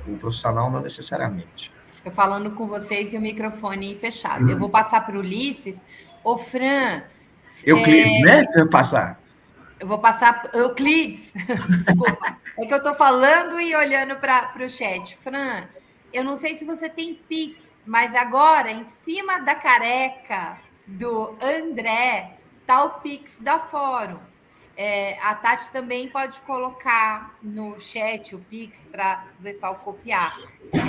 O profissional não necessariamente. Eu falando com vocês e o microfone fechado. Eu vou passar para o Ulisses. Ô, Fran... Euclides, né? Você vai passar? Eu vou passar... Euclides, desculpa. É que eu estou falando e olhando para o chat. Fran, eu não sei se você tem Pix, mas agora, em cima da careca do André, tá o Pix da Fórum. A Tati também pode colocar no chat o Pix para o pessoal copiar.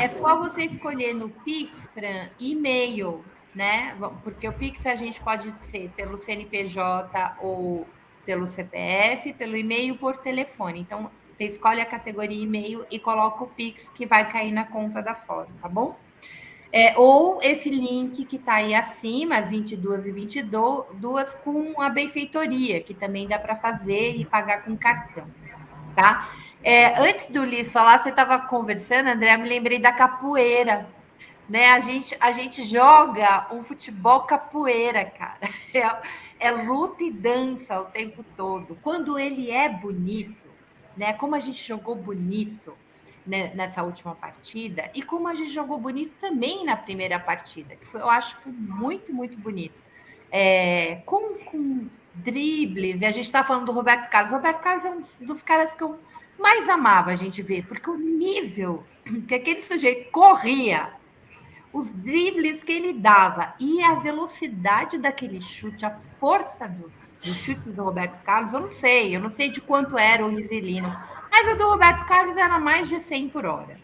É só você escolher no Pix, Fran, e-mail, né? Porque o Pix a gente pode ser pelo CNPJ ou pelo CPF, pelo e-mail, por telefone. Então, você escolhe a categoria e-mail e coloca o Pix que vai cair na conta da Fórum, tá bom? Ou esse link que está aí acima, às 22 e 22, com a benfeitoria, que também dá para fazer e pagar com cartão, tá? Antes do Liz falar, você estava conversando, André, eu me lembrei da capoeira, né? A gente joga um futebol capoeira, cara. É luta e dança o tempo todo. Quando ele é bonito, né? Como a gente jogou bonito, né, nessa última partida, e como a gente jogou bonito também na primeira partida, que foi, eu acho que foi muito, muito bonito. Com dribles, e a gente está falando do Roberto Carlos. O Roberto Carlos é um dos caras que eu mais amava a gente ver, porque o nível que aquele sujeito corria, os dribles que ele dava e a velocidade daquele chute, a força do chute do Roberto Carlos, eu não sei de quanto era o Rivelino, mas o do Roberto Carlos era mais de 100 por hora,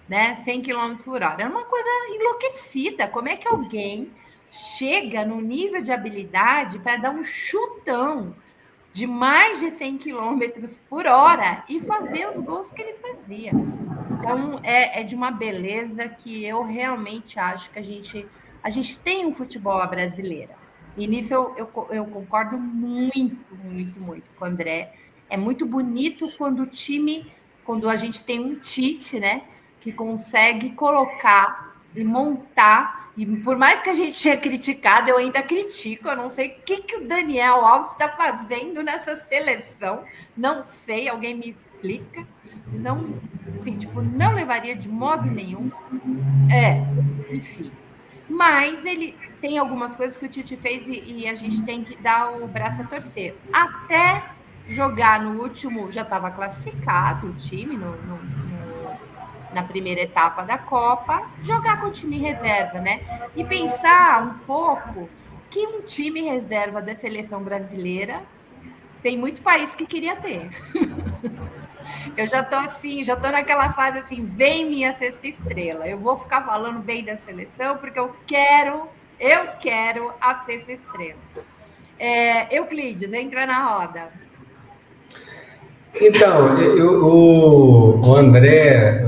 né? 100 km por hora. Era uma coisa enlouquecida. Como é que alguém chega no nível de habilidade para dar um chutão de mais de 100 km por hora e fazer os gols que ele fazia? Então, é de uma beleza que eu realmente acho que a gente tem um futebol brasileiro. E nisso eu concordo muito, muito, muito com o André. É muito bonito quando a gente tem um Tite, né, que consegue colocar e montar. E por mais que a gente tenha criticado, eu ainda critico. Eu não sei o que o Daniel Alves está fazendo nessa seleção. Não sei, alguém me explica. Não, assim, tipo, não levaria de modo nenhum. Enfim. Mas ele tem algumas coisas que o Tite fez e a gente tem que dar o braço a torcer. Até jogar no último, já estava classificado o time na primeira etapa da Copa, jogar com o time reserva, né? E pensar um pouco que um time reserva da seleção brasileira tem muito país que queria ter. Eu já tô assim, já tô naquela fase assim, vem minha sexta estrela. Eu vou ficar falando bem da seleção porque eu quero a sexta estrela. Euclides, entra na roda. Então, o André,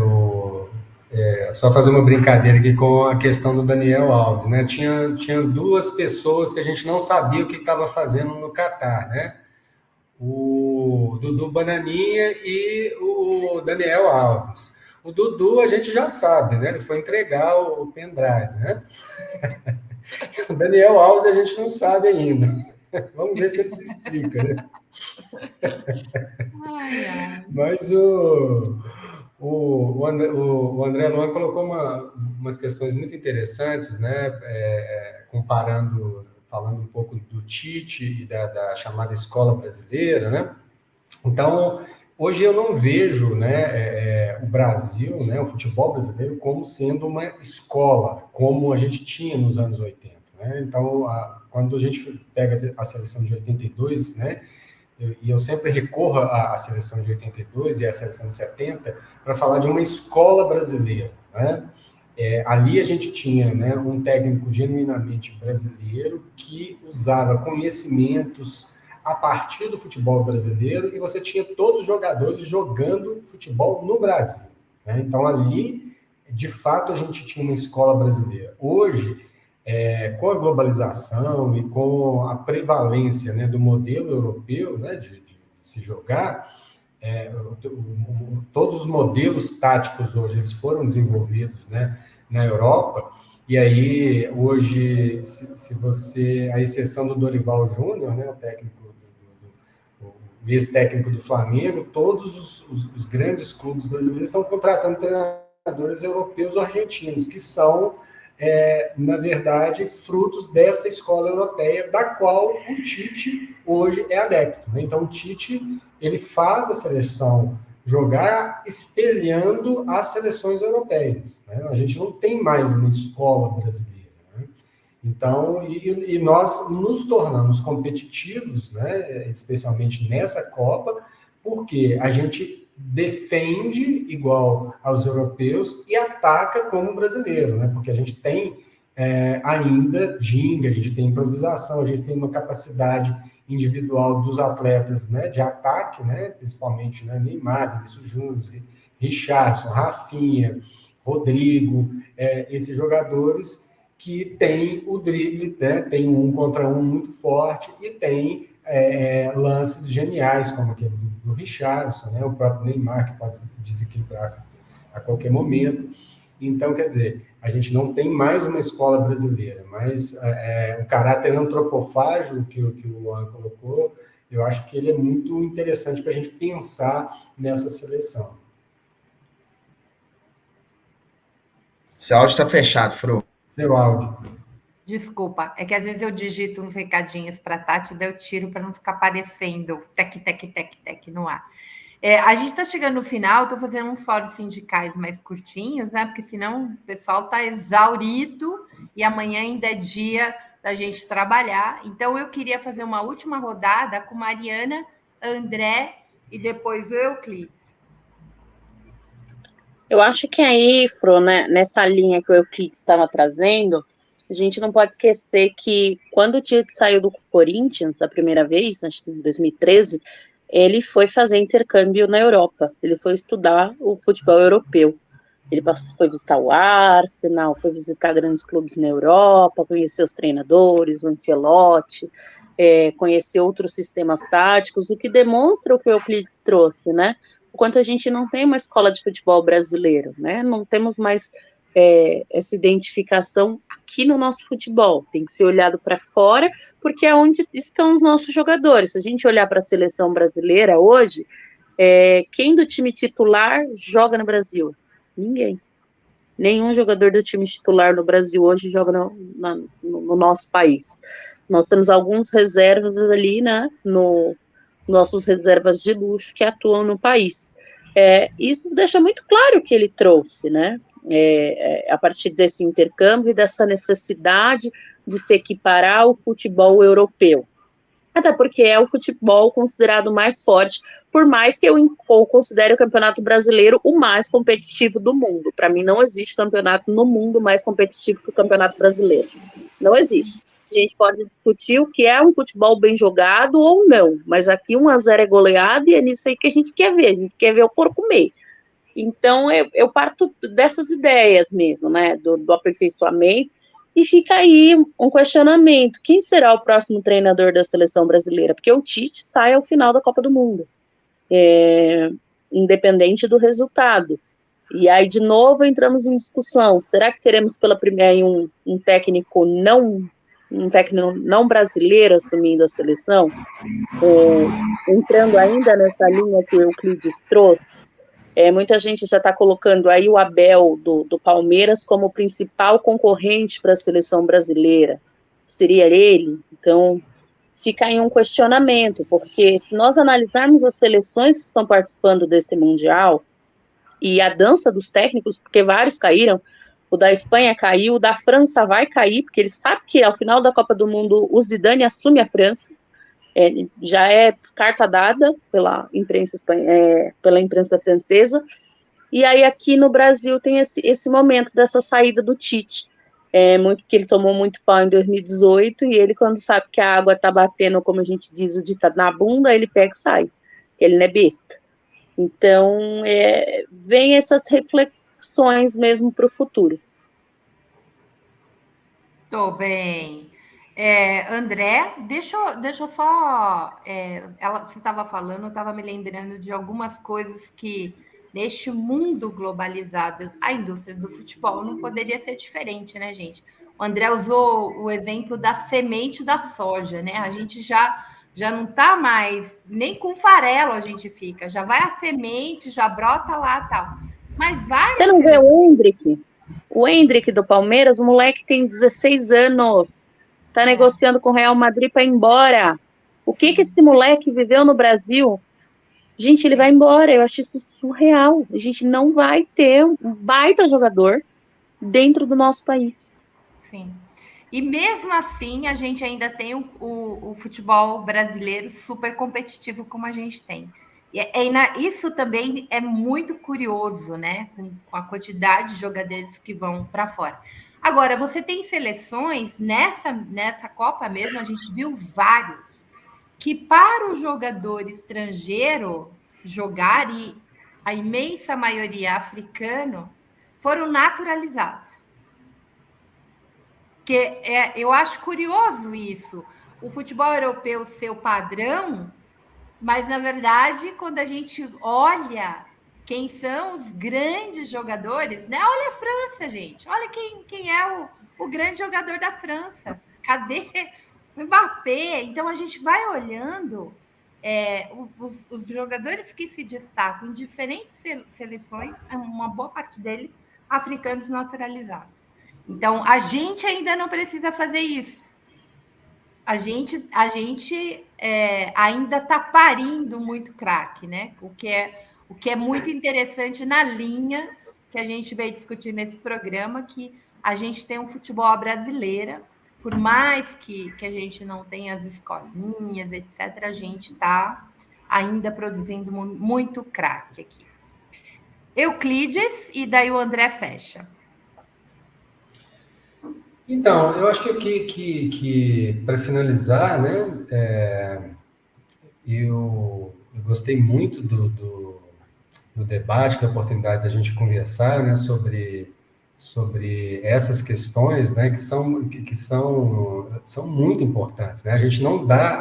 só fazer uma brincadeira aqui com a questão do Daniel Alves, né? Tinha duas pessoas que a gente não sabia o que estava fazendo no Catar, né? O Dudu Bananinha e o Daniel Alves. O Dudu a gente já sabe, né? Ele foi entregar o pendrive, né? O Daniel Alves a gente não sabe ainda. Vamos ver se ele se explica, né? Mas o André Luan colocou umas questões muito interessantes, né? Falando um pouco do Tite e da chamada escola brasileira, né? Então, hoje eu não vejo, né, o Brasil, né, o futebol brasileiro, como sendo uma escola, como a gente tinha nos anos 80. Né? Então, quando a gente pega a seleção de 82, né, e eu sempre recorro à seleção de 82 e à seleção de 70 para falar de uma escola brasileira, né? Ali a gente tinha, né, um técnico genuinamente brasileiro que usava conhecimentos a partir do futebol brasileiro e você tinha todos os jogadores jogando futebol no Brasil. Né? Então, ali, de fato, a gente tinha uma escola brasileira. Hoje, com a globalização e com a prevalência, né, do modelo europeu, né, de se jogar, todos os modelos táticos hoje eles foram desenvolvidos, né, na Europa, e aí hoje, se você, a exceção do Dorival Júnior, né, o técnico, o ex-técnico do Flamengo, todos os grandes clubes brasileiros estão contratando treinadores europeus ou argentinos, que são, na verdade, frutos dessa escola europeia, da qual o Tite hoje é adepto. Né? Então, o Tite ele faz a seleção jogar espelhando as seleções europeias. Né? A gente não tem mais uma escola brasileira. Né? Então, e nós nos tornamos competitivos, né, especialmente nessa Copa, porque a gente defende igual aos europeus e ataca como brasileiro, né, porque a gente tem ainda ginga, a gente tem improvisação, a gente tem uma capacidade individual dos atletas, né, de ataque, né, principalmente, né, Neymar, Vinícius Júnior, Richarlison, Rafinha, Rodrigo, esses jogadores que tem o drible, né? Tem um contra um muito forte e tem lances geniais, como aquele do Richarlison, né? O próprio Neymar, que pode desequilibrar a qualquer momento. Então, quer dizer, a gente não tem mais uma escola brasileira, mas o caráter antropofágico que o Luan colocou, eu acho que ele é muito interessante para a gente pensar nessa seleção. Seu áudio está fechado, Fro. Seu áudio. Desculpa, é que às vezes eu digito uns recadinhos para a Tati, daí eu tiro para não ficar aparecendo tec, tec, tec, tec no ar. A gente está chegando no final, estou fazendo uns fóruns sindicais mais curtinhos, né? Porque senão o pessoal está exaurido e amanhã ainda é dia da gente trabalhar. Então, eu queria fazer uma última rodada com Mariana, André e depois o Euclides. Eu acho que aí, Fro, né, nessa linha que o Euclides estava trazendo, a gente não pode esquecer que quando o Tite saiu do Corinthians a primeira vez, acho que em 2013, ele foi fazer intercâmbio na Europa. Ele foi estudar o futebol europeu. Ele foi visitar o Arsenal, foi visitar grandes clubes na Europa, conhecer os treinadores, o Ancelotti, conhecer outros sistemas táticos, o que demonstra o que o Euclides trouxe, né? O quanto a gente não tem uma escola de futebol brasileiro, né? Não temos mais essa identificação aqui no nosso futebol. Tem que ser olhado para fora, porque é onde estão os nossos jogadores. Se a gente olhar para a seleção brasileira hoje, quem do time titular joga no Brasil? Ninguém. Nenhum jogador do time titular no Brasil hoje joga no nosso país. Nós temos alguns reservas ali, né, nossos reservas de luxo que atuam no país. Isso deixa muito claro o que ele trouxe, né, a partir desse intercâmbio e dessa necessidade de se equiparar ao futebol europeu. Até porque é o futebol considerado mais forte, por mais que eu considere o Campeonato Brasileiro o mais competitivo do mundo. Para mim, não existe campeonato no mundo mais competitivo que o Campeonato Brasileiro. Não existe. A gente pode discutir o que é um futebol bem jogado ou não, mas aqui 1-0 é goleado e é nisso aí que a gente quer ver. A gente quer ver o porco comer. Então, eu parto dessas ideias mesmo, né, do aperfeiçoamento. E fica aí um questionamento: quem será o próximo treinador da seleção brasileira? Porque o Tite sai ao final da Copa do Mundo, independente do resultado. E aí, de novo, entramos em discussão: será que teremos pela primeira um técnico não brasileiro assumindo a seleção? Entrando ainda nessa linha que o Euclides trouxe, muita gente já está colocando aí o Abel do Palmeiras como o principal concorrente para a seleção brasileira. Seria ele? Então, fica aí um questionamento, porque se nós analisarmos as seleções que estão participando desse Mundial e a dança dos técnicos, porque vários caíram, o da Espanha caiu, o da França vai cair, porque ele sabe que ao final da Copa do Mundo o Zidane assume a França. Já é carta dada pela imprensa francesa, e aí aqui no Brasil tem esse momento dessa saída do Tite, muito que ele tomou muito pau em 2018, e ele, quando sabe que a água tá batendo, como a gente diz, o ditado, na bunda, ele pega e sai, ele não é besta. Então, vem essas reflexões mesmo para o futuro. Tô bem. André, deixa eu só. Você estava falando, eu estava me lembrando de algumas coisas que, neste mundo globalizado, a indústria do futebol não poderia ser diferente, né, gente? O André usou o exemplo da semente da soja, né? A gente já não está mais, nem com farelo a gente fica, já vai a semente, já brota lá tal. Mas várias. Você não vê o Hendrick? O Hendrick do Palmeiras, o moleque tem 16 anos. Tá negociando com o Real Madrid para ir embora. O que esse moleque viveu no Brasil? Gente, ele vai embora. Eu acho isso surreal. A gente não vai ter um baita jogador dentro do nosso país. Sim. E mesmo assim, a gente ainda tem o futebol brasileiro super competitivo como a gente tem. Isso também é muito curioso, né? Com a quantidade de jogadores que vão para fora. Agora, você tem seleções, nessa Copa mesmo, a gente viu vários, que para o jogador estrangeiro jogar, e a imensa maioria africano, foram naturalizados. Eu acho curioso isso. O futebol europeu ser o padrão, mas na verdade, quando a gente olha quem são os grandes jogadores, né? Olha a França, gente. Olha quem é o grande jogador da França. Cadê o Mbappé? Então a gente vai olhando os jogadores que se destacam em diferentes seleções, uma boa parte deles africanos naturalizados. Então, a gente ainda não precisa fazer isso. A gente ainda está parindo muito craque, né? O que é muito interessante na linha que a gente veio discutir nesse programa, que a gente tem um futebol brasileiro, por mais que a gente não tenha as escolinhas, etc., a gente está ainda produzindo muito craque aqui. Euclides, e daí o André fecha. Então, eu acho que para finalizar, né, eu gostei muito do debate, da oportunidade da gente conversar, né, sobre essas questões, né, que são muito importantes, né? A gente não dá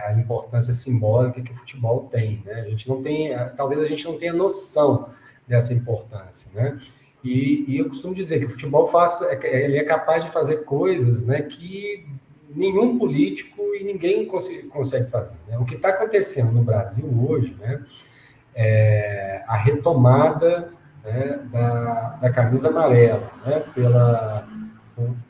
a importância simbólica que o futebol tem, né? A gente não tem, talvez a gente não tenha noção dessa importância, né? E eu costumo dizer que o futebol ele é capaz de fazer coisas, né, que nenhum político e ninguém consegue fazer, né? O que está acontecendo no Brasil hoje, né, é a retomada, né, da camisa amarela, né,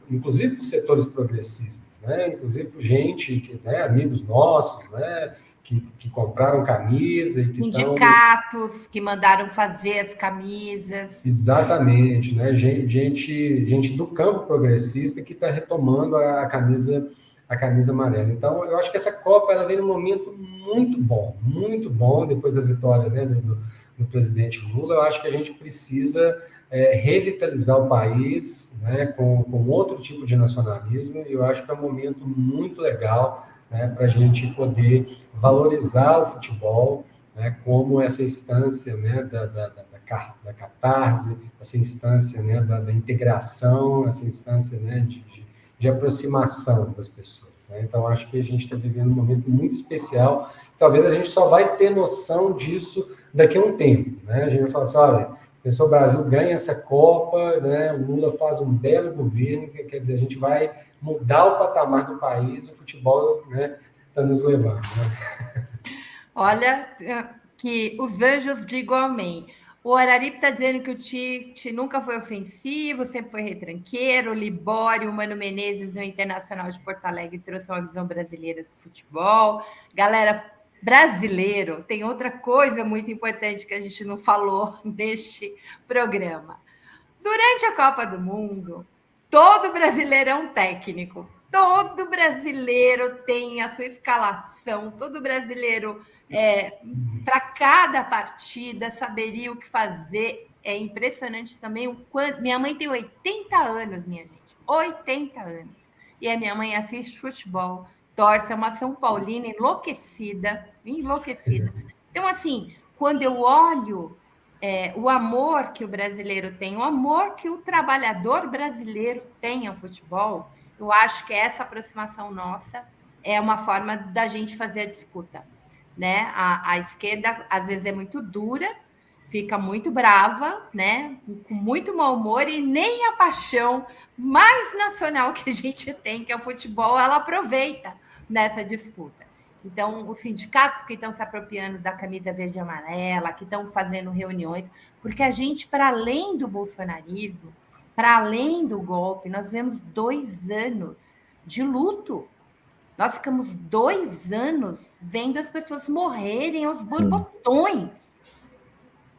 inclusive por setores progressistas, né, inclusive por gente, né, amigos nossos, né, que compraram camisa e que sindicatos que mandaram fazer as camisas. Exatamente, né? Gente do campo progressista que está retomando a camisa amarela. Então, eu acho que essa Copa ela vem num momento muito bom, depois da vitória, né, do presidente Lula. Eu acho que a gente precisa revitalizar o país, né, com outro tipo de nacionalismo, e eu acho que é um momento muito legal, né, para a gente poder valorizar o futebol, né, como essa instância, né, da catarse, essa instância, né, da integração, essa instância, né, de aproximação das pessoas, né? Então, acho que a gente está vivendo um momento muito especial. Talvez a gente só vai ter noção disso daqui a um tempo, né? A gente vai falar assim, olha, o Brasil ganha essa Copa, né? O Lula faz um belo governo, quer dizer, a gente vai mudar o patamar do país, o futebol, né, está nos levando, né? Olha, que os anjos digam amém. O Araripe está dizendo que o Tite nunca foi ofensivo, sempre foi retranqueiro. O Libório, o Mano Menezes, no Internacional de Porto Alegre, trouxe uma visão brasileira do futebol. Galera, brasileiro, tem outra coisa muito importante que a gente não falou neste programa. Durante a Copa do Mundo, todo brasileiro é um técnico. Todo brasileiro tem a sua escalação, todo brasileiro, para cada partida, saberia o que fazer. É impressionante também o quanto. Minha mãe tem 80 anos, minha gente. 80 anos. E a minha mãe assiste futebol, torce, é uma São Paulina enlouquecida. Então, assim, quando eu olho o amor que o brasileiro tem, o amor que o trabalhador brasileiro tem ao futebol, eu acho que essa aproximação nossa é uma forma da gente fazer a disputa, né? A esquerda às vezes é muito dura, fica muito brava, né? Com muito mau humor, e nem a paixão mais nacional que a gente tem, que é o futebol, ela aproveita nessa disputa. Então, os sindicatos que estão se apropriando da camisa verde e amarela, que estão fazendo reuniões, porque a gente, para além do bolsonarismo, para além do golpe, nós vivemos 2 anos de luto. Nós ficamos 2 anos vendo as pessoas morrerem aos borbotões.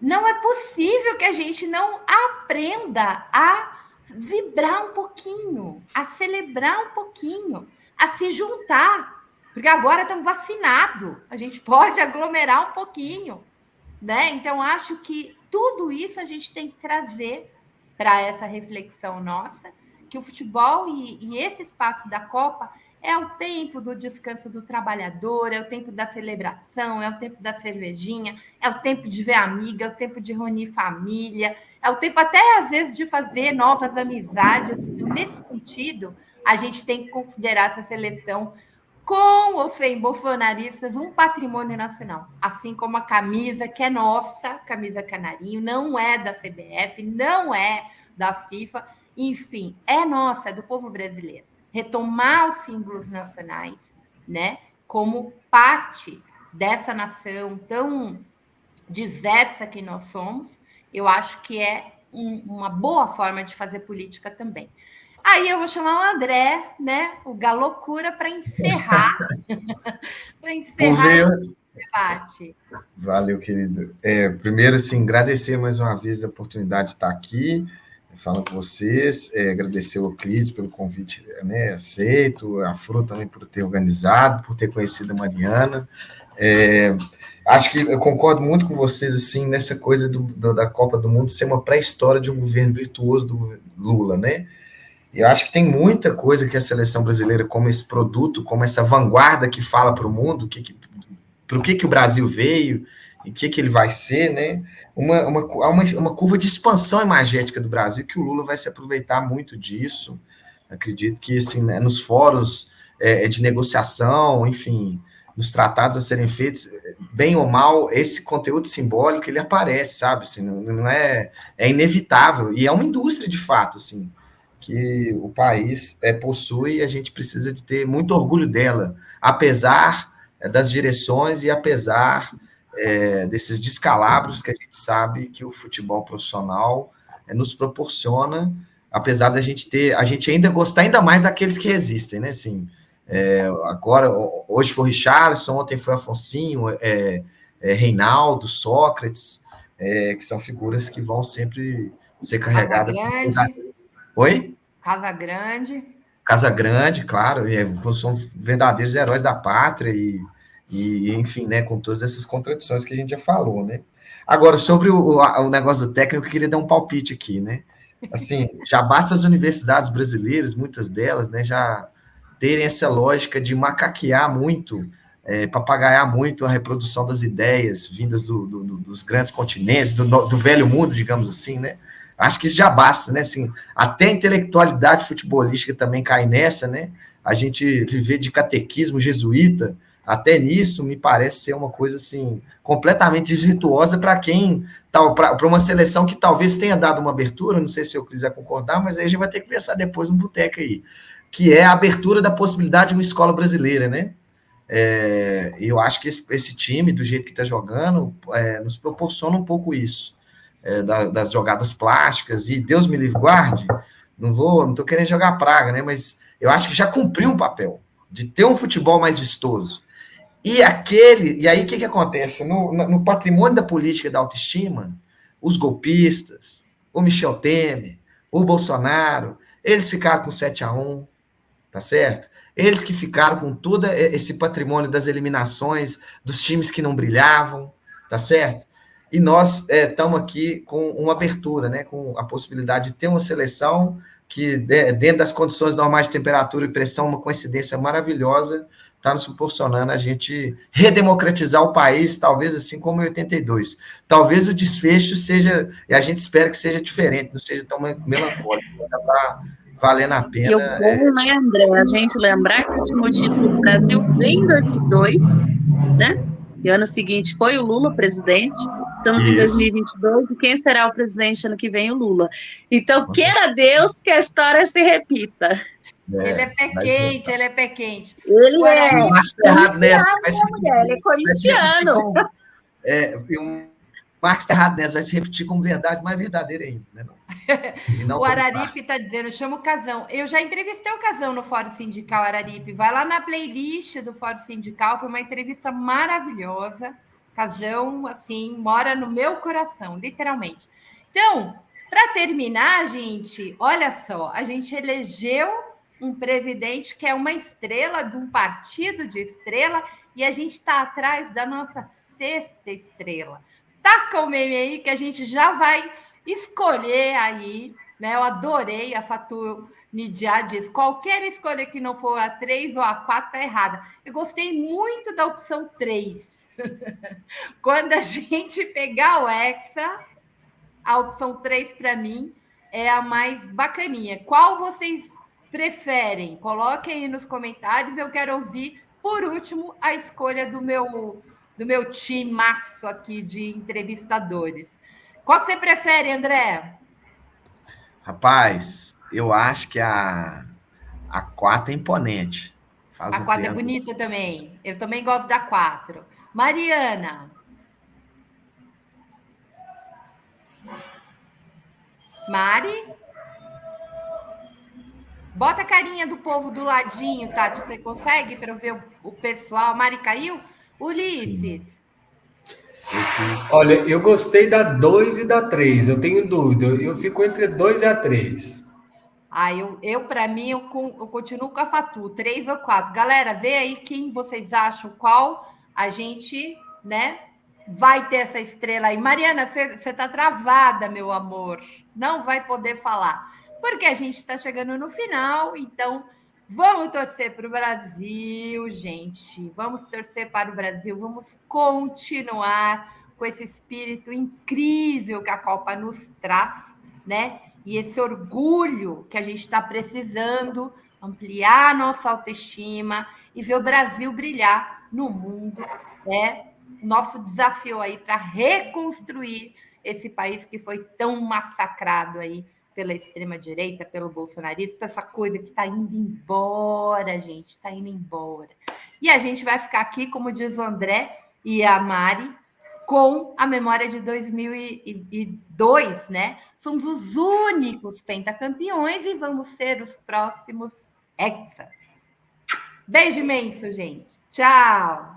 Não é possível que a gente não aprenda a vibrar um pouquinho, a celebrar um pouquinho, a se juntar, porque agora estamos vacinados, a gente pode aglomerar um pouquinho, né? Então, acho que tudo isso a gente tem que trazer para essa reflexão nossa, que o futebol e esse espaço da Copa é o tempo do descanso do trabalhador, é o tempo da celebração, é o tempo da cervejinha, é o tempo de ver amiga, é o tempo de reunir família, é o tempo até, às vezes, de fazer novas amizades. Nesse sentido, a gente tem que considerar essa seleção, com ou sem bolsonaristas, um patrimônio nacional. Assim como a camisa, que é nossa, camisa canarinho, não é da CBF, não é da FIFA, enfim, é nossa, é do povo brasileiro. Retomar os símbolos nacionais, né, como parte dessa nação tão diversa que nós somos, eu acho que é uma boa forma de fazer política também. Aí eu vou chamar o André, né, o Galocura, para encerrar, esse debate. Valeu, querido. Primeiro, assim, agradecer mais uma vez a oportunidade de estar aqui, falando com vocês, agradecer ao Euclides pelo convite, né, aceito, a Fru também por ter organizado, por ter conhecido a Mariana. Acho que eu concordo muito com vocês, assim, nessa coisa da Copa do Mundo ser uma pré-história de um governo virtuoso do Lula, né? E eu acho que tem muita coisa que a seleção brasileira, como esse produto, como essa vanguarda que fala para o mundo, para o que o Brasil veio e o que ele vai ser, né? Uma curva de expansão imagética do Brasil, que o Lula vai se aproveitar muito disso. Acredito que, assim, né, nos fóruns de negociação, enfim, nos tratados a serem feitos, bem ou mal, esse conteúdo simbólico, ele aparece, sabe? Assim, não é inevitável, e é uma indústria, de fato, assim, que o país possui, e a gente precisa de ter muito orgulho dela, apesar das direções e apesar desses descalabros que a gente sabe que o futebol profissional nos proporciona, apesar da gente ainda gostar ainda mais daqueles que resistem, né? Assim, agora, hoje foi o Richarlison, ontem foi Afonsinho, Reinaldo, Sócrates, que são figuras que vão sempre ser carregadas. Oi? Casa Grande, claro, são verdadeiros heróis da pátria e enfim, né, com todas essas contradições que a gente já falou, né? Agora, sobre o negócio do técnico, eu queria dar um palpite aqui, né? Assim, já basta as universidades brasileiras, muitas delas, né, já terem essa lógica de macaquear muito, papagaiar muito a reprodução das ideias vindas dos grandes continentes, do velho mundo, digamos assim, né? Acho que isso já basta, né? Assim, até a intelectualidade futebolística também cai nessa, né? A gente viver de catequismo jesuíta, até nisso me parece ser uma coisa assim completamente desvirtuosa para para uma seleção que talvez tenha dado uma abertura, não sei se eu quiser concordar, mas aí a gente vai ter que pensar depois no boteco aí, que é a abertura da possibilidade de uma escola brasileira, né? Eu acho que esse time, do jeito que está jogando, nos proporciona um pouco isso. Das jogadas plásticas, e Deus me livre guarde, não estou querendo jogar praga, né? Mas eu acho que já cumpriu um papel de ter um futebol mais vistoso. E aí o que acontece? No patrimônio da política da autoestima, os golpistas, o Michel Temer, o Bolsonaro, eles ficaram com 7-1, tá certo? Eles que ficaram com todo esse patrimônio das eliminações, dos times que não brilhavam, tá certo? E nós estamos aqui com uma abertura, né, com a possibilidade de ter uma seleção que, dentro das condições normais de temperatura e pressão, uma coincidência maravilhosa, está nos proporcionando a gente redemocratizar o país, talvez assim como em 82. Talvez o desfecho seja, e a gente espera que seja diferente, não seja tão melancólico, está valendo a pena. E o bom, né, André, a gente lembrar que o último título do Brasil veio em 2002, né? E ano seguinte foi o Lula presidente. Estamos em 2022 e quem será o presidente ano que vem? O Lula. Então, queira Deus que a história se repita. Ele é pé quente, ele é pé quente. Ele é corintiano, ele é corintiano. O Marcos Terrado Nessa vai se repetir como verdade mais verdadeira ainda. Né? O Araripe está dizendo, chama o Casão. Eu já entrevistei o Casão no Fórum Sindical, Araripe. Vai lá na playlist do Fórum Sindical, foi uma entrevista maravilhosa. Casão, assim, mora no meu coração, literalmente. Então, Para terminar, gente, olha só, a gente elegeu um presidente que é uma estrela de um partido de estrela e a gente está atrás da nossa sexta estrela. Taca o meme aí que a gente já vai escolher aí, né? Eu adorei a Fatu Nidia diz, qualquer escolha que não for a 3 ou a 4 está errada. Eu gostei muito da opção 3. Quando a gente pegar o Hexa, a opção 3 para mim é a mais bacaninha. Qual vocês preferem? Coloquem aí nos comentários. Eu quero ouvir, por último, a escolha do meu timaço aqui de entrevistadores. Qual que você prefere, André? Rapaz, eu acho que a 4 é imponente. Faz A um 4 é triângulo. bonita também. Eu também gosto da 4. Mariana. Mari? Bota a carinha do povo do ladinho, Tati. Você consegue para eu ver o pessoal? A Mari caiu? Ulisses. Olha, eu gostei da 2 e da 3. Eu tenho dúvida. Eu fico entre 2 e a 3. Ah, eu para mim, eu continuo com a Fatu, 3 ou 4. Galera, vê aí quem vocês acham, qual a gente, né, vai ter essa estrela aí. Mariana, você tá travada, meu amor. Não vai poder falar. Porque a gente está chegando no final, então vamos torcer para o Brasil, gente. Vamos torcer para o Brasil, vamos continuar com esse espírito incrível que a Copa nos traz, né? E esse orgulho que a gente está precisando, ampliar a nossa autoestima e ver o Brasil brilhar no mundo. É nosso desafio aí para reconstruir esse país que foi tão massacrado aí pela extrema-direita, pelo bolsonarismo, essa coisa que está indo embora, gente, está indo embora. E a gente vai ficar aqui, como diz o André e a Mari, com a memória de 2002, né? Somos os únicos pentacampeões e vamos ser os próximos hexa. Beijo imenso, gente. Tchau!